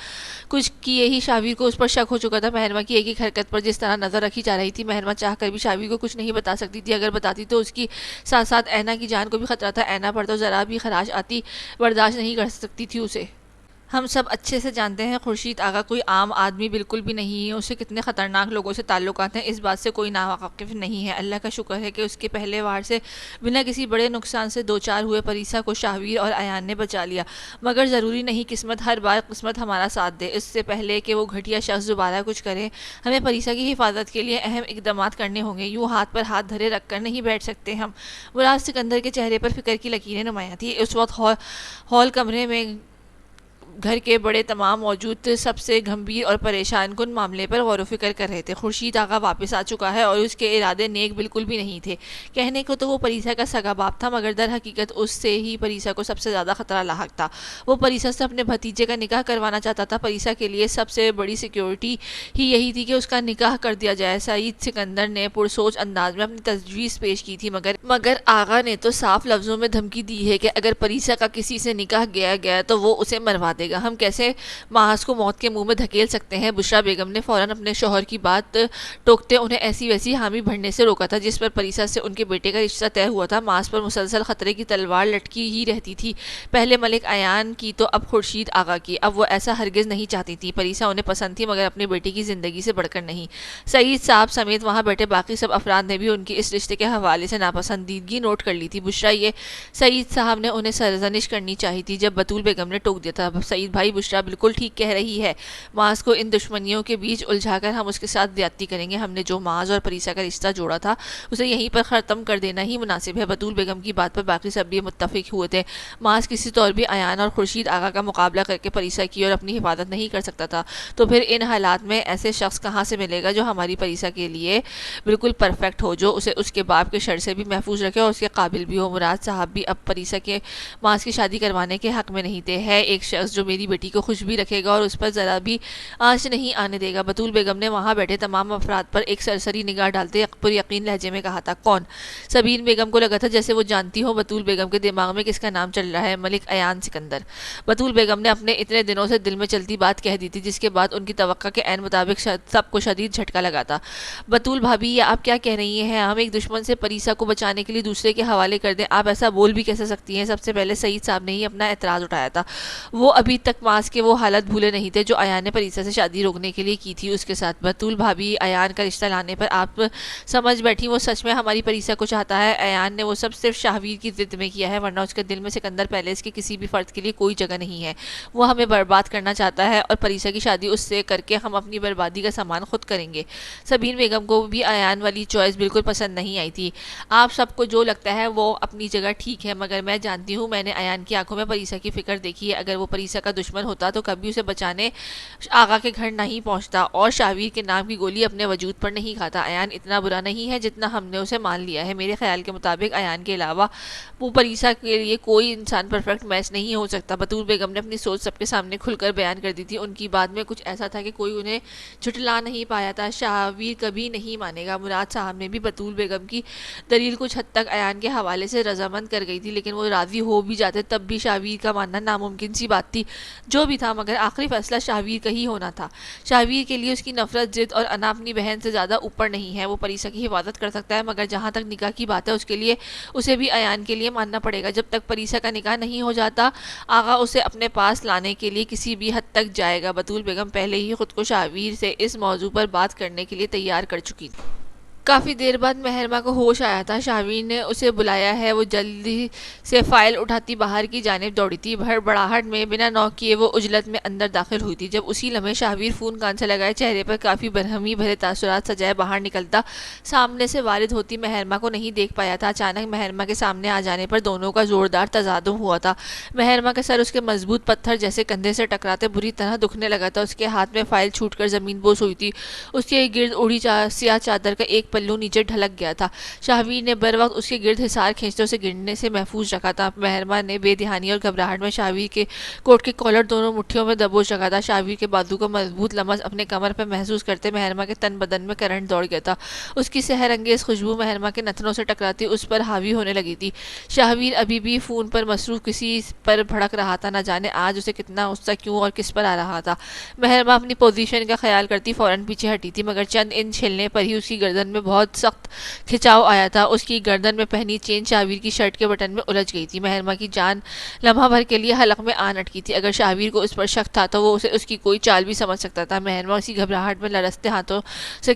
کچھ کیے ہی شاویر کو اس پر شک ہو چکا تھا۔ مہرما کی ایک ایک حرکت پر جس طرح نظر رکھی جا رہی تھی، مہرما چاہ کر بھی شاویر کو کچھ نہیں بتا سکتی تھی۔ اگر بتاتی تو اس کی ساتھ ساتھ اینا کی جان کو بھی خطرہ تھا۔ اینا پر تو ذرا بھی خراش آتی برداشت نہیں کر سکتی تھی اسے۔ ہم سب اچھے سے جانتے ہیں خورشید آغا کوئی عام آدمی بالکل بھی نہیں ہے۔ اسے کتنے خطرناک لوگوں سے تعلقات ہیں، اس بات سے کوئی ناواقف نہیں ہے۔ اللہ کا شکر ہے کہ اس کے پہلے وار سے بنا کسی بڑے نقصان سے 2-4 ہوئے پریسا کو شاویر اور ایان نے بچا لیا، مگر ضروری نہیں قسمت ہر بار قسمت ہمارا ساتھ دے۔ اس سے پہلے کہ وہ گھٹیا شخص دوبارہ کچھ کرے، ہمیں پریسا کی حفاظت کے لیے اہم اقدامات کرنے ہوں گے۔ یوں ہاتھ پر ہاتھ دھرے رکھ کر نہیں بیٹھ سکتے ہم۔ مراد سکندر کے چہرے پر فکر کی لکیریں نمایاں تھیں۔ اس وقت ہال کمرے میں گھر کے بڑے تمام موجود سب سے گمبھیر اور پریشان کن معاملے پر غور و فکر کر رہے تھے۔ خورشید آغا واپس آ چکا ہے اور اس کے ارادے نیک بالکل بھی نہیں تھے۔ کہنے کو تو وہ پریسا کا سگا باپ تھا، مگر در حقیقت اس سے ہی پریسا کو سب سے زیادہ خطرہ لاحق تھا۔ وہ پریسا سے اپنے بھتیجے کا نکاح کروانا چاہتا تھا۔ پریسا کے لیے سب سے بڑی سیکیورٹی ہی یہی تھی کہ اس کا نکاح کر دیا جائے۔ سعید سکندر نے پرسوچ انداز میں اپنی تجویز پیش کی تھی، مگر آغا نے تو صاف لفظوں میں دھمکی دی ہے کہ اگر پریسا کا کسی سے نکاح گیا تو وہ اسے مروا دے گا۔ ہم کیسے محض کو موت کے منہ میں دھکیل سکتے ہیں؟ بشرا بیگم نے فوراً اپنے شوہر کی بات ٹوکتے انہیں ایسی ویسی حامی بھرنے سے روکا تھا جس پر پریسا سے ان کے بیٹے کا رشتہ طے ہوا تھا۔ محض پر مسلسل خطرے کی تلوار لٹکی ہی رہتی تھی، پہلے ملک ایان کی تو اب خورشید آغا کی۔ اب وہ ایسا ہرگز نہیں چاہتی تھی۔ پریسا انہیں پسند تھی، مگر اپنے بیٹے کی زندگی سے بڑھ کر نہیں۔ سعید صاحب سمیت وہاں بیٹھے باقی سب افراد نے بھی ان کی اس رشتے کے حوالے سے ناپسندیدگی نوٹ کر لی تھی۔ بشرا یہ سعید صاحب نے انہیں سرزنش کرنی چاہی تھی جب بطول بیگم نے ٹوک دیا تھا، سعید بھائی بشرا بالکل ٹھیک کہہ رہی ہے، معاذ کو ان دشمنیوں کے بیچ الجھا کر ہم اس کے ساتھ زیادتی کریں گے۔ ہم نے جو معاذ اور پریسا کا رشتہ جوڑا تھا اسے یہیں پر ختم کر دینا ہی مناسب ہے۔ بطول بیگم کی بات پر باقی سب بھی متفق ہوئے تھے۔ معاذ کسی طور بھی ایان اور خورشید آغا کا مقابلہ کر کے پریسا کی اور اپنی حفاظت نہیں کر سکتا تھا، تو پھر ان حالات میں ایسے شخص کہاں سے ملے گا جو ہماری پریسا کے لیے بالکل پرفیکٹ ہو، جو اسے اس کے باپ کے شر سے بھی محفوظ رکھے اور اس کے قابل بھی ہو؟ مراد صاحب بھی اب پریسا کے معاذ کی شادی کروانے کے حق میں نہیں تھے۔ ہے ایک شخص جو میری بیٹی کو خوش بھی رکھے گا اور اس پر ذرا بھی آنچ نہیں آنے دے گا۔ بطول بیگم نے وہاں بیٹھے تمام افراد پر ایک سرسری نگاہ ڈالتے پر یقین لہجے میں کہا تھا، کون؟ سبین بیگم کو لگا تھا جیسے وہ جانتی ہو بطول بیگم کے دماغ میں کس کا نام چل رہا ہے، ملک ایان سکندر۔ بطول بیگم نے اپنے اتنے دنوں سے دل میں چلتی بات کہہ دی تھی، جس کے بعد ان کی توقع کے عین مطابق سب کو شدید جھٹکا لگا تھا۔ بطول بھابھی، یہ آپ کیا کہہ رہی ہیں؟ ہم ایک دشمن سے پریسا کو بچانے کے لیے دوسرے کے حوالے کر دیں؟ آپ ایسا بول بھی کیسے سکتی ہیں؟ سب سے پہلے سعید صاحب نے ہی اپنا اعتراض اٹھایا تھا۔ وہ ابھی تک معاذ کے وہ حالت بھولے نہیں تھے جو ایان نے پریسا سے شادی روکنے کے لیے کی تھی اس کے ساتھ۔ بطول بھابھی، ایان کا رشتہ لانے پر آپ سمجھ بیٹھی وہ سچ میں ہماری پریسا کو چاہتا ہے؟ ایان نے وہ سب صرف شاویر کی ضد میں کیا ہے، ورنہ اس کے دل میں سکندر پیلیس کے کسی بھی فرد کے لیے کوئی جگہ نہیں ہے۔ وہ ہمیں برباد کرنا چاہتا ہے اور پریسا کی شادی اس سے کر کے ہم اپنی بربادی کا سامان خود کریں گے۔ سبین بیگم کو بھی ایان والی چوائس بالکل پسند نہیں آئی تھی۔ آپ سب کو جو لگتا ہے وہ اپنی جگہ ٹھیک ہے، مگر میں جانتی ہوں، میں نے ایان کی آنکھوں میں پریسا کی فکر دیکھی ہے۔ اگر وہ پریسا کا دشمن ہوتا تو کبھی اسے بچانے آغا کے گھر نہیں پہنچتا اور شاویر کے نام کی گولی اپنے وجود پر نہیں کھاتا۔ ایان اتنا برا نہیں ہے جتنا ہم نے اسے مان لیا ہے۔ میرے خیال کے مطابق ایان کے علاوہ وہ پریسا کے لیے کوئی انسان پرفیکٹ میچ نہیں ہو سکتا۔ بطول بیگم نے اپنی سوچ سب کے سامنے کھل کر بیان کر دی تھی۔ ان کی بات میں کچھ ایسا تھا کہ کوئی انہیں جھٹلا نہیں پایا تھا۔ شاویر کبھی نہیں مانے گا۔ مراد صاحب نے بھی بطول بیگم کی دلیل کچھ حد تک ایان کے حوالے سے رضامند کر گئی تھی، لیکن وہ راضی ہو بھی جاتے تب بھی شاویر کا ماننا ناممکن سی بات تھی۔ جو بھی تھا، مگر آخری فیصلہ شاویر کا ہی ہونا تھا۔ شاویر کے لیے اس کی نفرت، ضد اور انا اپنی بہن سے زیادہ اوپر نہیں ہے۔ وہ پریسا کی حفاظت کر سکتا ہے، مگر جہاں تک نکاح کی بات ہے اس کے لیے اسے بھی ایان کے لیے ماننا پڑے گا۔ جب تک پریسا کا نکاح نہیں ہو جاتا آغا اسے اپنے پاس لانے کے لیے کسی بھی حد تک جائے گا۔ بطول بیگم پہلے ہی خود کو شاویر سے اس موضوع پر بات کرنے کے لیے تیار کر چکی تھی۔ کافی دیر بعد مہرما کو ہوش آیا تھا۔ شاہویر نے اسے بلایا ہے۔ وہ جلدی سے فائل اٹھاتی باہر کی جانب دوڑی تھی۔ بھڑبڑاہٹ میں بنا نوک کیے وہ عجلت میں اندر داخل ہوئی تھی۔ جب اسی لمحے شاہویر فون کان سے لگائے چہرے پر کافی برہمی بھرے تاثرات سجائے باہر نکلتا، سامنے سے وارد ہوتی مہرما کو نہیں دیکھ پایا تھا۔ اچانک مہرما کے سامنے آ جانے پر دونوں کا زوردار تصادم ہوا تھا۔ مہرما کا سر اس کے مضبوط پتھر جیسے کندھے سے ٹکراتے بری طرح دکھنے لگا تھا۔ اس کے ہاتھ میں فائل چھوٹ کر زمین بوس ہوئی تھی۔ اس کے گرد اڑی سیاہ چادر کا ایک پلو نیچے ڈھلک گیا تھا۔ شاہویر نے بر وقت اس کے گرد حصار کھینچتے اسے گرنے سے محفوظ رکھا تھا۔ مہرما نے بے دہانی اور گھبراہٹ میں شاہویر کے کوٹ کے کالر دونوں مٹھیوں میں دبوچ رکھا تھا۔ شاہویر کے بازو کا مضبوط لمس اپنے کمر پہ محسوس کرتے مہرما کے تن بدن میں کرنٹ دوڑ گیا تھا۔ اس کی سحر انگیز خوشبو مہرما کے نتنوں سے ٹکراتی اس پر حاوی ہونے لگی تھی۔ شاہویر ابھی بھی فون پر مصروف کسی پر بھڑک رہا تھا، نہ جانے آج اسے کتنا غصہ کیوں اور کس پر آ رہا تھا۔ مہرما اپنی پوزیشن کا خیال کرتی فوراً پیچھے ہٹی تھی، مگر چند انچ ہلنے پر ہی اس کی گردن میں بہت سخت کھچاؤ آیا تھا۔ اس کی گردن میں پہنی چین شاہویر کی شرٹ کے بٹن میں الجھ گئی تھی۔ مہرما کی جان لمحہ بھر کے لیے حلق میں آ اٹکی تھی۔ اگر شاہویر کو اس پر شک تھا تو وہ اس کی کوئی چال بھی سمجھ سکتا تھا۔ مہرما اسی گھبراہٹ میں لرزتے ہاتھوں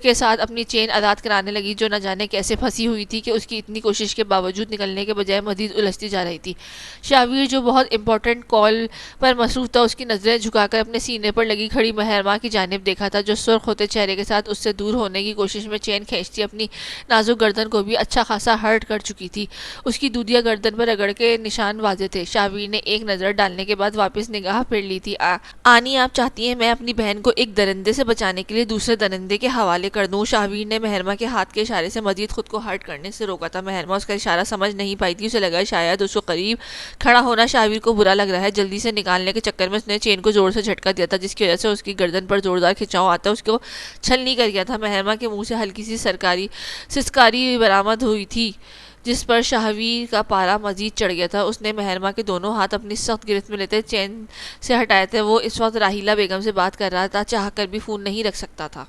کے ساتھ اپنی چین آزاد کرانے لگی، جو نہ جانے کیسے پھنسی ہوئی تھی کہ اس کی اتنی کوشش کے باوجود نکلنے کے بجائے مزید الجھتی جا رہی تھی۔ شاہویر جو بہت امپورٹنٹ کال پر مصروف تھا، اس کی نظریں جھکا کر اپنے سینے پر لگی کھڑی مہرما کی جانب دیکھا تھا، جو سرخ ہوتے چہرے کے ساتھ اس سے دور ہونے کی کوشش میں چین کھینچتی اپنی نازک گردن کو بھی اچھا خاصا ہرٹ کر چکی تھی۔ اس کی دودھیا گردن پر رگڑ کے نشان واضح تھے۔ شاہویر نے ایک نظر ڈالنے کے بعد واپس نگاہ پھیر لی تھی۔ آنی آپ چاہتی ہیں میں اپنی بہن کو ایک درندے سے بچانے کے لیے دوسرے درندے کے حوالے کر دوں؟ شاہویر نے مہرما کے ہاتھ کے اشارے سے مزید خود کو ہرٹ کرنے سے روکا تھا۔ مہرما اس کا اشارہ سمجھ نہیں پائی تھی۔ اسے لگا شاید اس کو قریب کھڑا ہونا شاہویر کو برا لگ رہا ہے۔ جلدی سے نکالنے کے چکر میں اس نے چین کو زور سے جھٹکا دیا تھا، جس کی وجہ سے اس کی گردن پر زوردار کھچاؤ آتا اس کو چھلنی کر گیا تھا۔ مہرما کے منہ سے ہلکی سی سسکاری برآمد ہوئی تھی، جس پر شاہویر کا پارا مزید چڑھ گیا تھا۔ اس نے مہرما کے دونوں ہاتھ اپنی سخت گرفت میں لیتے چین سے ہٹائے تھے۔ وہ اس وقت راحیلہ بیگم سے بات کر رہا تھا، چاہ کر بھی فون نہیں رکھ سکتا تھا۔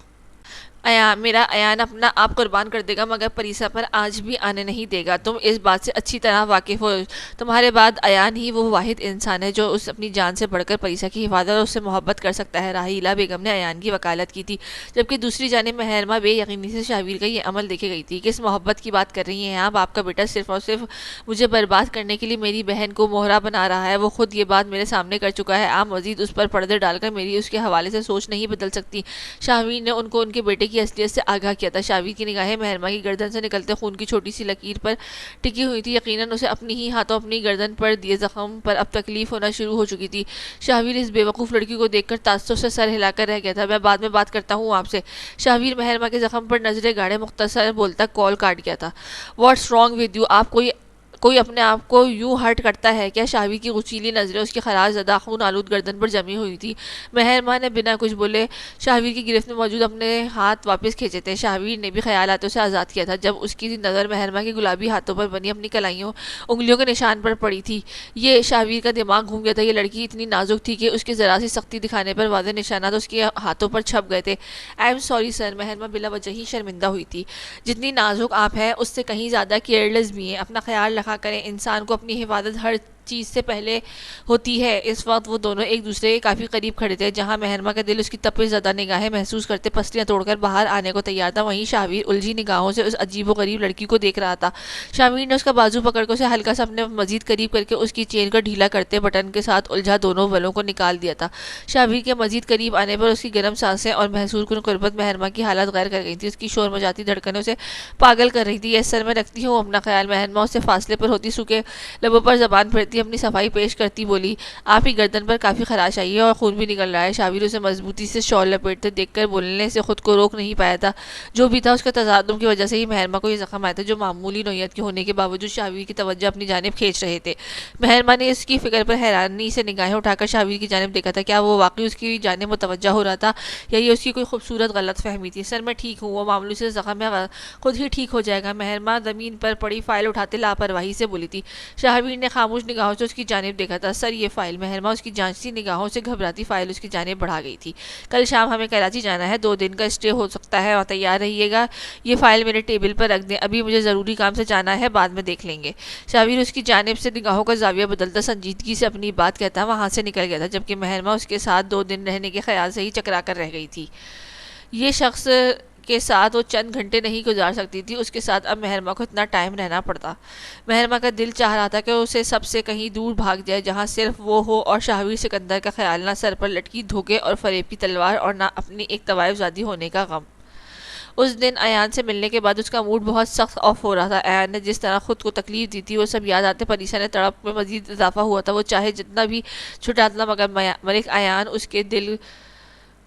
میرا ایان اپنا آپ قربان کر دے گا، مگر پریسا پر آج بھی آنے نہیں دے گا۔ تم اس بات سے اچھی طرح واقف ہو۔ تمہارے بعد ایان ہی وہ واحد انسان ہے جو اس اپنی جان سے بڑھ کر پریسا کی حفاظت اور اس سے محبت کر سکتا ہے۔ راحیلہ بیگم نے ایان کی وکالت کی تھی، جبکہ دوسری جانب مہرما بے یقینی سے شاہویر کا یہ عمل دیکھے گئی تھی۔ کس محبت کی بات کر رہی ہیں آپ کا بیٹا صرف اور صرف مجھے برباد کرنے کے لیے میری بہن کو مہرا بنا رہا ہے۔ وہ خود یہ بات میرے سامنے کر چکا ہے۔ آپ مزید اس پر پردے ڈال کر میری اس کے حوالے سے سوچ نہیں بدل سکتی۔ شاہویر نے ان کو ان کے بیٹے کی اصلیت سے آگاہ کیا تھا۔ شاہویر کی نگاہیں مہرما کی گردن سے نکلتے خون کی چھوٹی سی لکیر پر ٹکی ہوئی تھی۔ یقیناً اسے اپنی ہی ہاتھوں اپنی گردن پر دیے زخم پر اب تکلیف ہونا شروع ہو چکی تھی۔ شاہویر اس بے وقوف لڑکی کو دیکھ کر تعصب سے سر ہلا کر رہ گیا تھا۔ میں بعد میں بات کرتا ہوں آپ سے۔ شاہویر مہرما کے زخم پر نظریں گاڑے مختصر بولتا کال کاٹ گیا تھا۔ What's wrong with you? آپ کوئی اپنے آپ کو یوں ہرٹ کرتا ہے کیا؟ شاہویر کی غصیلی نظریں اس کی خراش زدہ خون آلود گردن پر جمی ہوئی تھی۔ مہرما نے بنا کچھ بولے شاہویر کی گرفت میں موجود اپنے ہاتھ واپس کھینچے تھے۔ شاہویر نے بھی خیالاتوں سے آزاد کیا تھا، جب اس کی نظر مہرما کے گلابی ہاتھوں پر بنی اپنی انگلیوں کے نشان پر پڑی تھی۔ یہ شاہویر کا دماغ گھوم گیا تھا۔ یہ لڑکی اتنی نازک تھی کہ اس کے ذرا سی سختی دکھانے پر واضح نشانات اس کے ہاتھوں پر چھپ گئے تھے۔ I am sorry sir. مہرما بلا وجہ ہی شرمندہ ہوئی تھی۔ جتنی نازک آپ ہیں اس سے کہیں زیادہ کیئرلیس بھی ہیں۔ اپنا خیال رکھا کریں۔ انسان کو اپنی حفاظت ہر چیز سے پہلے ہوتی ہے۔ اس وقت وہ دونوں ایک دوسرے کے کافی قریب کھڑے تھے۔ جہاں مہرما کا دل اس کی تپش زدہ نگاہیں محسوس کرتے پسلیاں توڑ کر باہر آنے کو تیار تھا، وہیں شاہویر الجھی نگاہوں سے اس عجیب و غریب لڑکی کو دیکھ رہا تھا۔ شاہویر نے اس کا بازو پکڑ کر اسے ہلکا سا اپنے مزید قریب کر کے اس کی چین کو ڈھیلا کرتے بٹن کے ساتھ الجھا دونوں بلوں کو نکال دیا تھا۔ شاہویر کے مزید قریب آنے پر اس کی گرم سانسیں اور محسوس کن قربت مہرما کی حالت غیر کر گئی تھی۔ اس کی شور مچاتی دھڑکنیں اسے پاگل کر رہی تھی۔ یس سر، میں رکھتی ہوں اپنا خیال۔ مہرما اس سے فاصلے پر ہوتی سوکھے لبوں پر زبان پھیرتی اپنی صفائی پیش کرتی بولی، آپ کی گردن پر کافی خراش آئی ہے اور خون بھی نکل رہا ہے۔ شاہویر اسے مضبوطی سے شال لپیٹتے دیکھ کر بولنے سے خود کو روک نہیں پایا تھا۔ جو بھی تھا اس کے تصادم کی وجہ سے ہی مہرما کو یہ زخم آئے تھے، جو معمولی نوعیت کے ہونے کے باوجود شاہویر کی توجہ اپنی جانب کھینچ رہے تھے۔ مہرما نے اس کی فکر پر حیرانی سے نگاہیں اٹھا کر شاہویر کی جانب دیکھا تھا۔ کیا وہ واقعی اس کی جانب متوجہ ہو رہا تھا یا یہ اس کی کوئی خوبصورت غلط فہمی تھی؟ سر میں ٹھیک ہوں، وہ معمولی سے زخم ہے، خود ہی ٹھیک ہو جائے گا۔ مہرما زمین پر پڑی فائل اٹھاتے لاپرواہی سے بولی تھی۔ شاہویر نے خاموش نگاہوں سے اس کی جانب دیکھا تھا۔ سر یہ فائل؟ مہرما اس کی جانچتی نگاہوں سے گھبراتی فائل اس کی جانب بڑھا گئی تھی۔ کل شام ہمیں کراچی جانا ہے، 2 دن کا اسٹے ہو سکتا ہے اور تیار رہیے گا۔ یہ فائل میرے ٹیبل پر رکھ دیں، ابھی مجھے ضروری کام سے جانا ہے، بعد میں دیکھ لیں گے۔ شاہویر اس کی جانب سے نگاہوں کا زاویہ بدلتا سنجیدگی سے اپنی بات کہتا وہاں سے نکل گیا تھا، جبکہ مہرما اس کے ساتھ 2 دن رہنے کے خیال سے ہی چکرا کر رہ گئی تھی۔ یہ شخص کے ساتھ وہ چند گھنٹے نہیں گزار سکتی تھی، اس کے ساتھ اب مہرمہ کو اتنا ٹائم رہنا پڑتا۔ مہرمہ کا دل چاہ رہا تھا کہ اسے سب سے کہیں دور بھاگ جائے، جہاں صرف وہ ہو اور شاہویر سکندر کا خیال، نہ سر پر لٹکی دھوکے اور فریب کی تلوار اور نہ اپنی ایک طوائف زادی ہونے کا غم۔ اس دن ایان سے ملنے کے بعد اس کا موڈ بہت سخت آف ہو رہا تھا۔ ایان نے جس طرح خود کو تکلیف دی تھی وہ سب یاد آتے پریسا نے تڑپ میں مزید اضافہ ہوا تھا۔ وہ چاہے جتنا بھی چھٹاتا مگر ملک ایان اس کے دل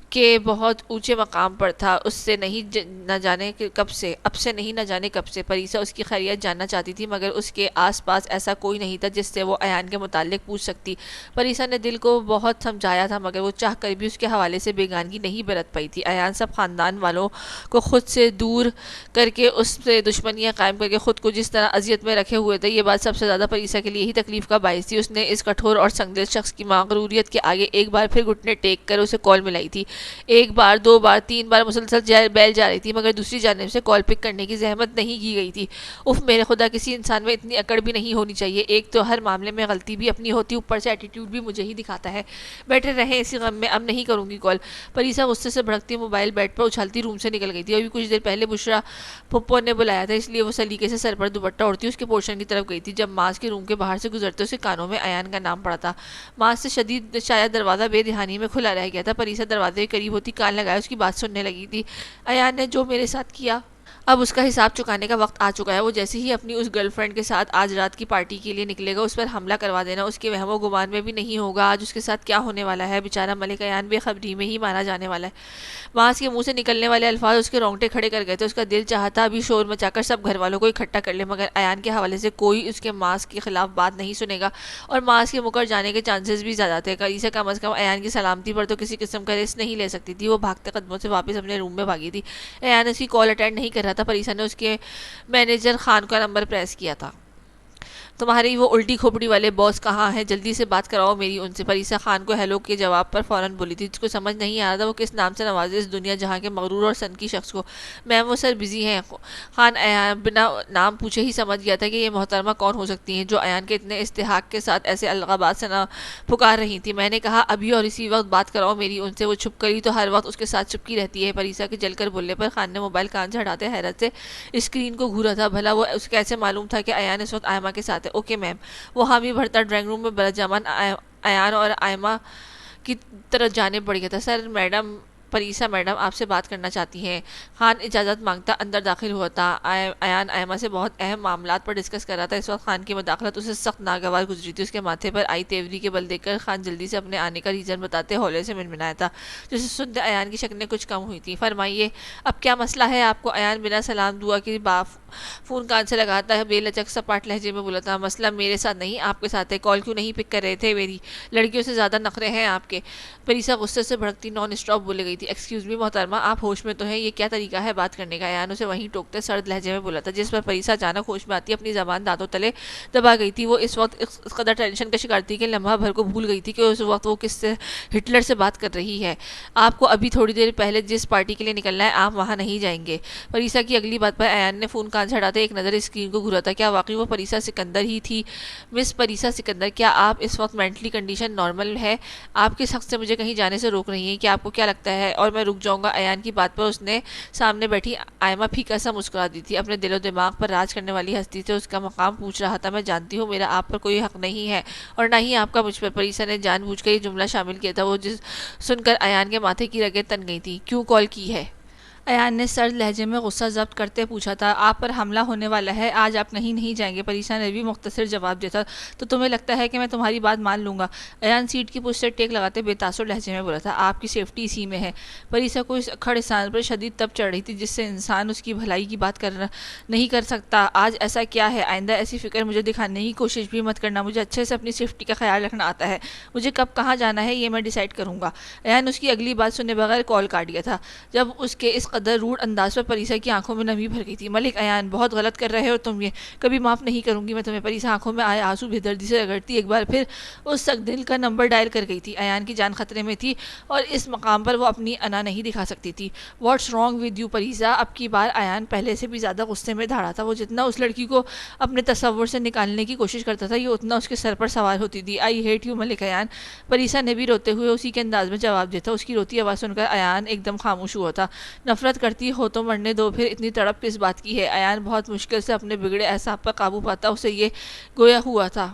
کے بہت اونچے مقام پر تھا۔ اس سے نہیں نہ جانے کب سے اب سے نہیں نہ جانے کب سے پریسا اس کی خیریت جاننا چاہتی تھی، مگر اس کے آس پاس ایسا کوئی نہیں تھا جس سے وہ ایان کے متعلق پوچھ سکتی۔ پریسا نے دل کو بہت سمجھایا تھا مگر وہ چاہ کر بھی اس کے حوالے سے بیگانگی نہیں برت پائی تھی۔ ایان سب خاندان والوں کو خود سے دور کر کے، اس سے دشمنیاں قائم کر کے خود کو جس طرح اذیت میں رکھے ہوئے تھے، یہ بات سب سے زیادہ پریسا کے لیے ہی تکلیف کا باعث تھی۔ اس نے اس کٹھور اور سنگدل شخص کی مغروریت کے آگے ایک بار پھر گھٹنے ٹیک کر اسے کال ملائی تھی۔ ایک بار، دو بار، تین بار مسلسل بیل جا رہی تھی مگر دوسری جانب سے کال پک کرنے کی زحمت نہیں کی گئی تھی۔ اف میرے خدا، کسی انسان میں اتنی اکڑ بھی نہیں ہونی چاہیے۔ ایک تو ہر معاملے میں غلطی بھی اپنی ہوتی، اوپر سے ایٹیٹیوڈ بھی مجھے ہی دکھاتا ہے۔ بیٹھے رہیں اسی غم میں، اب نہیں کروں گی کال۔ پریسا غصے سے بھڑکتی موبائل بیڈ پر اچھالتی روم سے نکل گئی تھی۔ ابھی کچھ دیر پہلے بشرا پھپھو نے بلایا تھا، اس لیے وہ سلیقے سے سر پر دوپٹہ اوڑھتی اس کے پورشن کی طرف گئی تھی۔ جب ماس کے روم کے باہر سے گزرتے اسے کانوں میں ایان کا نام پڑا تھا۔ ماس سے شدید شاید دروازہ بے دھیانی میں کھلا رہ گیا تھا۔ پریسا دروازے کے قریب ہوتی کان لگائے اس کی بات سننے لگی تھی۔ ایان نے جو میرے ساتھ کیا، اب اس کا حساب چکانے کا وقت آ چکا ہے۔ وہ جیسے ہی اپنی اس گرل فرینڈ کے ساتھ آج رات کی پارٹی کے لیے نکلے گا، اس پر حملہ کروا دینا اس کے وہم و گمان میں بھی نہیں ہوگا آج اس کے ساتھ کیا ہونے والا ہے۔ بیچارہ ملک ایان بے خبری میں ہی مارا جانے والا ہے۔ ماس کے منہ سے نکلنے والے الفاظ اس کے رونگٹے کھڑے کر گئے تھے۔ اس کا دل چاہتا ابھی شور مچا کر سب گھر والوں کو اکٹھا کر لے، مگر ایان کے حوالے سے کوئی اس کے ماس کے خلاف بات نہیں سنے گا اور ماس کے مکر جانے کے چانسز بھی زیادہ تھے۔ پریسا کم از کم ایان کی سلامتی پر تو کسی قسم کا رسک نہیں لے سکتی تھی۔ وہ بھاگتے قدموں سے واپس اپنے روم میں بھاگی تھی۔ ایان اس کی کال اٹینڈ نہیں کر رہا تھا۔ پریسا نے اس کے مینیجر خان کا نمبر پریس کیا تھا۔ تمہاری وہ الٹی کھوپڑی والے باس کہاں ہیں؟ جلدی سے بات کراؤ میری ان سے۔ پریسا خان کو ہیلو کے جواب پر فوراً بولی تھی۔ اس کو سمجھ نہیں آ رہا تھا وہ کس نام سے نوازے اس دنیا جہاں کے مغرور اور سنکی شخص کو۔ میم وہ سر بزی ہیں۔ خان ایان بنا نام پوچھے ہی سمجھ گیا تھا کہ یہ محترمہ کون ہو سکتی ہیں جو ایان کے اتنے استحقاق کے ساتھ ایسے القابات سے نہ پکار رہی تھی۔ میں نے کہا ابھی اور اسی وقت بات کراؤ میری ان سے۔ وہ چھپ کری تو ہر وقت اس کے ساتھ چپکی رہتی ہے۔ پریسا کے جل کر بولنے پر خان نے موبائل کان سے ہٹاتے حیرت سے اسکرین کو گھورا تھا۔ بھلا وہ اسے کیسے معلوم تھا کہ ایان اس وقت آئمہ کے ساتھ ہے؟ Okay ma'am. وہ حامی بھرتا ڈرائنگ روم میں برجامان ایان اور آئمہ کی طرف جانے پڑ گیا تھا۔ سر میڈم، پریسا میڈم آپ سے بات کرنا چاہتی ہیں۔ خان اجازت مانگتا اندر داخل ہوا تھا۔ ایان آئمہ سے بہت اہم معاملات پر ڈسکس کر رہا تھا۔ اس وقت خان کی مداخلت اسے سخت ناگوار گزری تھی۔ اس کے ماتھے پر آئی تیوری کے بل دیکھ کر خان جلدی سے اپنے آنے کا ریزن بتاتے ہولے سے منمنایا تھا، جسے سنتے ایان کی شکلیں کچھ کم ہوئی تھیں۔ فرمائیے اب کیا مسئلہ ہے آپ کو؟ ایان بنا سلام دعا کے فون کان سے لگاتا ہے بے لچک سپاٹ لہجے میں بولا تھا۔ مسئلہ میرے ساتھ نہیں آپ کے ساتھ ہے۔ کال کیوں نہیں پک کر رہے تھے میری؟ لڑکیوں سے زیادہ نخرے ہیں آپ کے۔ پریسا غصے سے بھڑکتی نان اسٹاپ بولے گئی تھی۔ ایکسکیوز می محترمہ، آپ ہوش میں تو ہیں؟ یہ کیا طریقہ ہے بات کرنے کا؟ ایان اسے وہیں ٹوکتے سرد لہجے میں بولا تھا، جس پر پریسا اچانک ہوش میں آتی اپنی زبان دانتوں تلے دبا گئی تھی۔ وہ اس وقت اس قدر ٹینشن کا شکار تھی کہ لمحہ بھر کو بھول گئی تھی کہ اس وقت وہ کس سے ہٹلر سے بات کر رہی ہے۔ آپ کو ابھی تھوڑی دیر پہلے جس پارٹی کے لیے نکلنا ہے آپ وہاں نہیں جائیں گے۔ پریسا کی اگلی بات پر ایان نے فون کان سے ہٹاتے ایک نظر اسکرین کو گھورا تھا۔ کیا واقعی وہ پریسا سکندر ہی تھی؟ مس پریسا سکندر، کیا آپ اس وقت مینٹلی کنڈیشن نارمل ہے؟ آپ کس حق سے مجھے کہیں جانے سے روک رہی ہیں؟ کیا آپ کو کیا لگتا ہے اور میں رک جاؤں گا؟ ایان کی بات پر اس نے سامنے بیٹھی آئمہ پھیکا سا مسکرا دی تھی۔ اپنے دل و دماغ پر راج کرنے والی ہستی سے اس کا مقام پوچھ رہا تھا۔ میں جانتی ہوں میرا آپ پر کوئی حق نہیں ہے اور نہ ہی آپ کا مجھ پر۔ پریسا نے جان بوجھ کر یہ جملہ شامل کیا تھا، وہ جس سن کر ایان کے ماتھے کی رگیں تن گئی تھی۔ کیوں کال کی ہے؟ ایان نے سرد لہجے میں غصہ ضبط کرتے پوچھا تھا۔ آپ پر حملہ ہونے والا ہے، آج آپ کہیں نہیں جائیں گے۔ پریسا نے بھی مختصر جواب دیا تھا۔ تو تمہیں لگتا ہے کہ میں تمہاری بات مان لوں گا؟ ایان سیٹ کی پشت سے ٹیک لگاتے بے تاثر لہجے میں بولا تھا۔ آپ کی سیفٹی اسی میں ہے۔ پریسا کو اس اکھڑ انسان پر شدید تب چڑھ رہی تھی جس سے انسان اس کی بھلائی کی بات نہیں کر سکتا۔ آج ایسا کیا ہے؟ آئندہ ایسی فکر مجھے دکھانے کی کوشش بھی مت کرنا۔ مجھے اچھے سے اپنی سیفٹی کا خیال رکھنا آتا ہے۔ مجھے کب کہاں جانا ہے یہ میں ڈیسائیڈ کروں گا۔ ایان اس کی اگلی بات سنے بغیر کال کاٹ گیا تھا۔ جب اس کے اس قدر روڈ انداز پر پریسا کی آنکھوں میں نمی بھر گئی تھی۔ ملک ایان، بہت غلط کر رہے ہو تم، یہ کبھی معاف نہیں کروں گی میں تمہیں۔ پریسا آنکھوں میں آئے آنسو بے دردی سے رگڑتی ایک بار پھر اس سکندل کا نمبر ڈائل کر گئی تھی۔ ایان کی جان خطرے میں تھی اور اس مقام پر وہ اپنی انا نہیں دکھا سکتی تھی۔ واٹس رانگ ود یو پریسا؟ اب کی بار ایان پہلے سے بھی زیادہ غصے میں دھاڑا تھا۔ وہ جتنا اس لڑکی کو اپنے تصور سے نکالنے کی کوشش کرتا تھا یہ اتنا اس کے سر پر سوار ہوتی تھی۔ آئی ہیٹ یو ملک ایان۔ پریسا نے بھی روتے ہوئے اسی کے انداز میں جواب دیا تھا۔ اس کی روتی آواز سن کر ایان ایک دم خاموش ہوا تھا۔ نفرت نفرت کرتی ہو تو مرنے دو، پھر اتنی تڑپ کس بات کی ہے؟ ایان بہت مشکل سے اپنے بگڑے اعصاب پر قابو پاتا اسے یہ گویا ہوا تھا،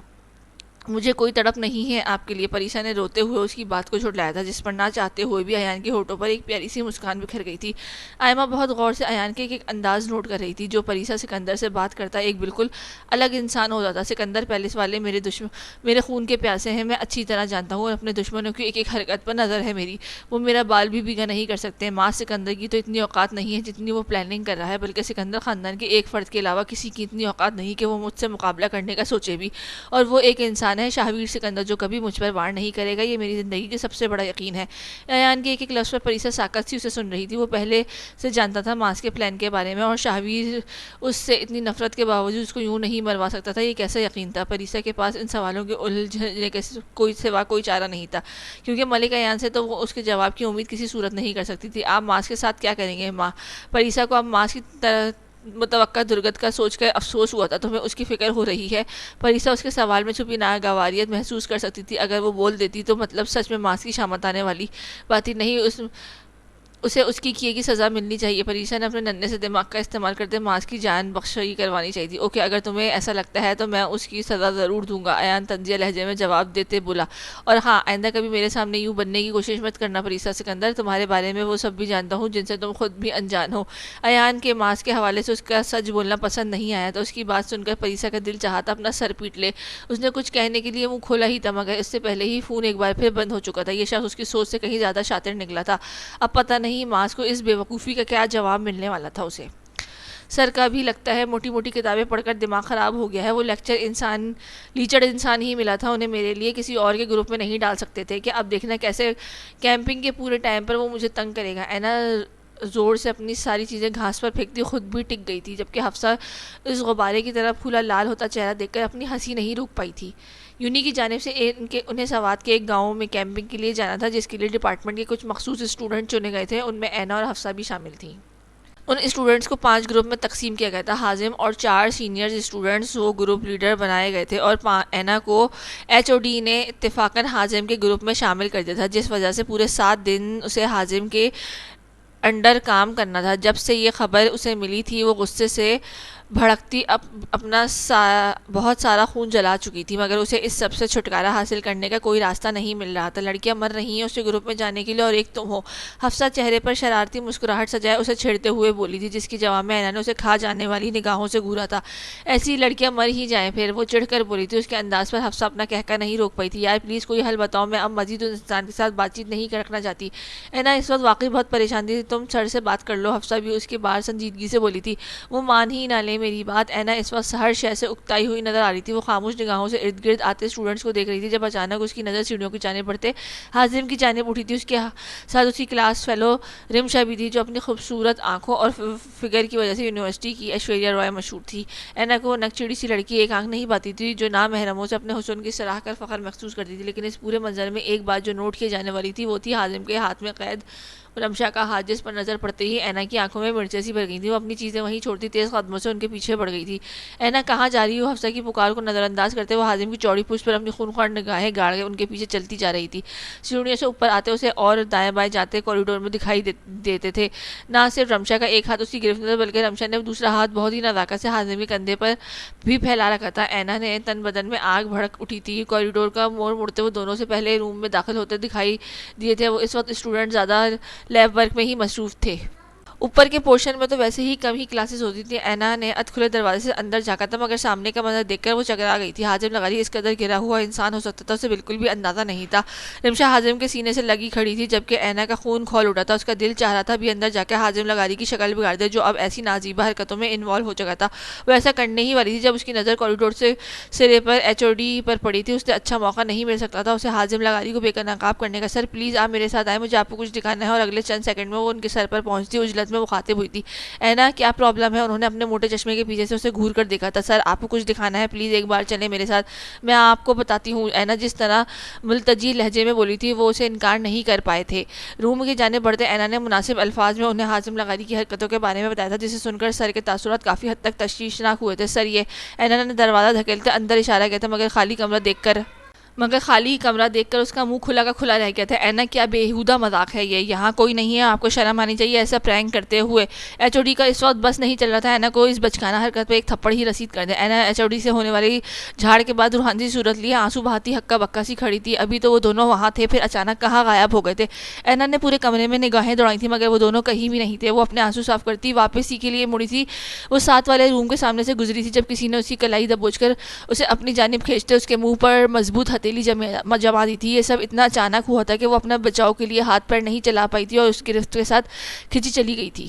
مجھے کوئی تڑپ نہیں ہے آپ کے لیے۔ پریسا نے روتے ہوئے اس کی بات کو جھٹلایا تھا، جس پر نہ چاہتے ہوئے بھی ایان کے ہونٹوں پر ایک پیاری سی مسکان بکھر گئی تھی۔ آئمہ بہت غور سے ایان کے ایک انداز نوٹ کر رہی تھی۔ جو پریسا سکندر سے بات کرتا ایک بالکل الگ انسان ہو جاتا۔ سکندر پیلس والے میرے خون کے پیاسے ہیں، میں اچھی طرح جانتا ہوں، اور اپنے دشمنوں کی ایک ایک حرکت پر نظر ہے میری، وہ میرا بال بھی بھیگا نہیں کر سکتے۔ ماں سکندر کی تو اتنی اوقات نہیں ہے جتنی وہ پلاننگ کر رہا ہے، بلکہ سکندر خاندان کے ایک فرد کے علاوہ کسی کی اتنی اوقات نہیں کہ وہ مجھ سے مقابلہ کرنے کا سوچے بھی، اور وہ ایک انسان ہے شاہویر سکندر جو کبھی مجھ پر وار نہیں کرے گا، یہ میری زندگی کا سب سے بڑا یقین ہے۔ ایان کے ایک ایک لفظ پر پریسا ساکت سی اسے سن رہی تھی۔ وہ پہلے سے جانتا تھا ماس کے پلان کے بارے میں، اور شاہویر اس سے اتنی نفرت کے باوجود اس کو یوں نہیں مروا سکتا تھا، یہ کیسا یقین تھا؟ پریسا کے پاس ان سوالوں کے الجھنے کے کوئی چارہ نہیں تھا، کیونکہ ملک ایان سے تو وہ اس کے جواب کی امید کسی صورت نہیں کر سکتی تھی۔ آپ ماس کے ساتھ کیا کریں گے ماں؟ پریسا کو اب ماس کی متوقع درگت کا سوچ کر افسوس ہوا تھا۔ تمہیں اس کی فکر ہو رہی ہے؟ پریسا اس کے سوال میں چھپی ناگواریت محسوس کر سکتی تھی۔ اگر وہ بول دیتی تو مطلب سچ میں ماس کی شامت آنے والی بات ہی نہیں، اسے اس کی کیے کی سزا ملنی چاہیے۔ پریسا نے اپنے ننھے سے دماغ کا استعمال کرتے ماس کی جان بخشی کروانی چاہیے تھی۔ اوکے، اگر تمہیں ایسا لگتا ہے تو میں اس کی سزا ضرور دوں گا، ایان طنزیہ لہجے میں جواب دیتے بولا، اور ہاں، آئندہ کبھی میرے سامنے یوں بننے کی کوشش مت کرنا پریسا۔ سکندر تمہارے بارے میں وہ سب بھی جانتا ہوں جن سے تم خود بھی انجان ہو۔ ایان کے ماس کے حوالے سے اس کا سچ بولنا پسند نہیں آیا تو اس کی بات سن کر پریسا کا دل چاہا تھا اپنا سر پیٹ لے۔ اس نے کچھ کہنے کے لیے منہ کھولا ہی تھا، مگر اس سے پہلے ہی فون ایک بار پھر بند ہو چکا تھا۔ یہ شخص اس کی سوچ سے کہیں زیادہ شاطر نکلا تھا۔ اب پتہ نہیں ماس کو اس بے وقوفی کا کیا جواب ملنے والا تھا۔ اسے سر کا بھی لگتا ہے موٹی موٹی کتابیں پڑھ کر دماغ خراب ہو گیا ہے۔ وہ لیچڑ انسان ہی ملا تھا، انہیں میرے لیے کسی اور کے گروپ میں نہیں ڈال سکتے تھے کہ اب دیکھنا کیسے کیمپنگ کے پورے ٹائم پر وہ مجھے تنگ کرے گا۔ اینا زور سے اپنی ساری چیزیں گھاس پر پھینکتی خود بھی ٹک گئی تھی، جبکہ حفصہ اس غبارے کی طرح پھولا لال ہوتا چہرہ دیکھ کر اپنی ہنسی نہیں روک پائی تھی۔ یونی کی جانب سے انہیں سوات کے ایک گاؤں میں کیمپنگ کے لیے جانا تھا، جس کے لیے ڈپارٹمنٹ کے کچھ مخصوص اسٹوڈنٹ چنے گئے تھے۔ ان میں اینا اور حفصہ بھی شامل تھیں۔ ان اسٹوڈنٹس کو 5 گروپ میں تقسیم کیا گیا تھا۔ حازم اور 4 سینئر اسٹوڈنٹس وہ گروپ لیڈر بنائے گئے تھے، اور اینا کو ایچ او ڈی نے اتفاقاً حازم کے گروپ میں شامل کر دیا تھا، جس وجہ سے پورے 7 دن اسے حازم کے انڈر کام کرنا تھا۔ جب سے یہ خبر اسے ملی تھی وہ غصے سے بھڑکتی اپنا بہت سارا خون جلا چکی تھی، مگر اسے اس سب سے چھٹکارا حاصل کرنے کا کوئی راستہ نہیں مل رہا تھا۔ لڑکیاں مر رہی ہیں اسے گروپ میں جانے کے لیے، اور ایک تم ہو۔ حفصہ چہرے پر شرارتی مسکراہٹ سجائے اسے چھیڑتے ہوئے بولی تھی، جس کی جواب میں اینا نے اسے کھا جانے والی نگاہوں سے گھورا تھا۔ ایسی لڑکیاں مر ہی جائیں پھر، وہ چڑھ کر بولی تھی۔ اس کے انداز پر حفصہ اپنا کہکا نہیں روک پائی تھی۔ یار پلیز کوئی حل بتاؤ، میں اب مزید اس انسان کے ساتھ بات چیت نہیں رکھنا چاہتی۔ اینا اس وقت واقعی بہت پریشان تھی۔ تم سر سے بات کر لو، حفصہ بھی اس کے بار سنجیدگی سے بولی تھی۔ وہ مان ہی نہ لے میری بات۔ اینا اس وقت ہر شے سے اکتائی ہوئی نظر آ رہی تھی۔ وہ خاموش نگاہوں سے ارد گرد آتے اسٹوڈنٹس کو دیکھ رہی تھی، جب اچانک اس کی نظر سیڑھیوں کی جانب بڑھتے حازم کی جانب اٹھی تھی۔ اس کے ساتھ اس کی کلاس فیلو رمشا بھی تھی، جو اپنی خوبصورت آنکھوں اور فگر کی وجہ سے یونیورسٹی کی ایشوریہ رائے مشہور تھی۔ اینا کو نک چڑی سی لڑکی ایک آنکھ نہیں پاتی تھی، جو نامحرموں سے اپنے حسن کی سراہ کر فخر محسوس کرتی تھی، لیکن اس پورے منظر میں ایک بات جو نوٹ کی جانے والی تھی وہ تھی حازم کے ہاتھ میں قید رمشا کا ہاتھ، جس پر نظر پڑتے ہی اینا کی آنکھوں میں مرچیں سی بھر گئی تھیں۔ وہ اپنی چیزیں وہیں چھوڑتی تیز قدموں سے ان کے پیچھے بڑھ گئی تھی۔ اینا کہاں جا رہی ہو؟ حفصہ کی پکار کو نظر انداز کرتے وہ حازم کی چوڑی پوچھ پر اپنی خونخوار نگاہیں گاڑ کے ان کے پیچھے چلتی جا رہی تھی۔ سیڑھیوں سے اوپر آتے اسے اور دائیں بائیں جاتے کوریڈور میں دکھائی دیتے تھے۔ نہ صرف رمشا کا ایک ہاتھ اس کی گرفت میں تھا، بلکہ رمشا نے دوسرا ہاتھ بہت ہی نزاکت سے حازم کے کندھے پر بھی پھیلا رکھا تھا۔ اینا نے تن بدن میں آگ بھڑک اٹھی تھی۔ کوریڈور کا موڑ مڑتے وہ دونوں سے پہلے روم میں داخل ہوتے دکھائی دیے تھے۔ وہ اس وقت اسٹوڈنٹ زیادہ لیب ورک میں ہی مصروف تھے۔ اوپر کے پورشن میں تو ویسے ہی کم ہی کلاسز ہوتی تھیں۔ اینا نے ادھ کھلے دروازے سے اندر جھانکا تھا، مگر سامنے کا منظر دیکھ کر وہ چکرا گئی تھی۔ حازم لغاری اس قدر گرا ہوا انسان ہو سکتا تھا اسے بالکل بھی اندازہ نہیں تھا۔ رمشا حازم کے سینے سے لگی کھڑی تھی، جبکہ اینا کا خون کھول اٹھا تھا۔ اس کا دل چاہ رہا تھا بھی اندر جا کے حازم لغاری کی شکل بگاڑ دے، جو اب ایسی نازیبا حرکتوں میں انوالو ہو چکا تھا۔ وہ ایسا کرنے ہی والی تھی جب اس کی نظر کوریڈور سے سرے پر ایچ او ڈی پر پڑی تھی۔ اسے اچھا موقع نہیں مل سکتا تھا اسے حازم لغاری کو بے نقاب کرنے کا۔ سر پلیز آپ میرے ساتھ آئیں، مجھے آپ کو کچھ دکھانا ہے۔ اور اگلے چند سیکنڈ میں وہ ان کے سر پر پہنچتی عجلت میں مخاطب ہوئی تھی۔ اینا کیا پرابلم ہے؟ انہوں نے اپنے موٹے چشمے کے پیچھے سے اسے گھور کر دیکھا تھا۔ سر آپ کو کچھ دکھانا ہے، پلیز ایک بار چلیں میرے ساتھ، میں آپ کو بتاتی ہوں۔ اینا جس طرح ملتجی لہجے میں بولی تھی وہ اسے انکار نہیں کر پائے تھے۔ روم کی جانب بڑھتے اینا نے مناسب الفاظ میں انہیں حازم لغاری کی حرکتوں کے بارے میں بتایا تھا، جسے سن کر سر کے تاثرات کافی حد تک تشویشناک ہوئے تھے۔ سر یہ اینا نے دروازہ دھکیلتے اندر اشارہ کیا تھا، مگر خالی کمرہ دیکھ کر مگر خالی کمرہ دیکھ کر اس کا منہ کھلا کا کھلا رہ گیا تھا. اینا کیا بیہودہ مذاق ہے یہ, یہاں کوئی نہیں ہے, آپ کو شرم آنی چاہیے ایسا پرینک کرتے ہوئے. ایچ او ڈی کا اس وقت بس نہیں چل رہا تھا اینا کو اس بچکانہ حرکت پہ ایک تھپڑ ہی رسید کر دے. اینا ایچ او ڈی سے ہونے والی جھاڑ کے بعد روحان سی صورت لیے آنسو بہاتی ہکا بکا سی کھڑی تھی. ابھی تو وہ دونوں وہاں تھے, پھر اچانک کہاں غائب ہو گئے تھے. اینا نے پورے کمرے میں نگاہیں دوڑائی تھیں مگر وہ دونوں کہیں بھی نہیں تھے. وہ اپنے آنسو صاف کرتی واپس سی کے لیے مڑی تھی. وہ ساتھ والے روم کے سامنے سے گزری تھی جب کسی نے اس کی کلائی دبوچ کر اسے اپنی جانب کھینچتے اس کے منہ پر مضبوط ہتھیلی جما دی تھی. یہ سب اتنا اچانک ہوا تھا کہ وہ اپنا بچاؤ کے لیے ہاتھ پیر نہیں چلا پائی تھی اور اس گرفت کے ساتھ کھینچی چلی گئی تھی.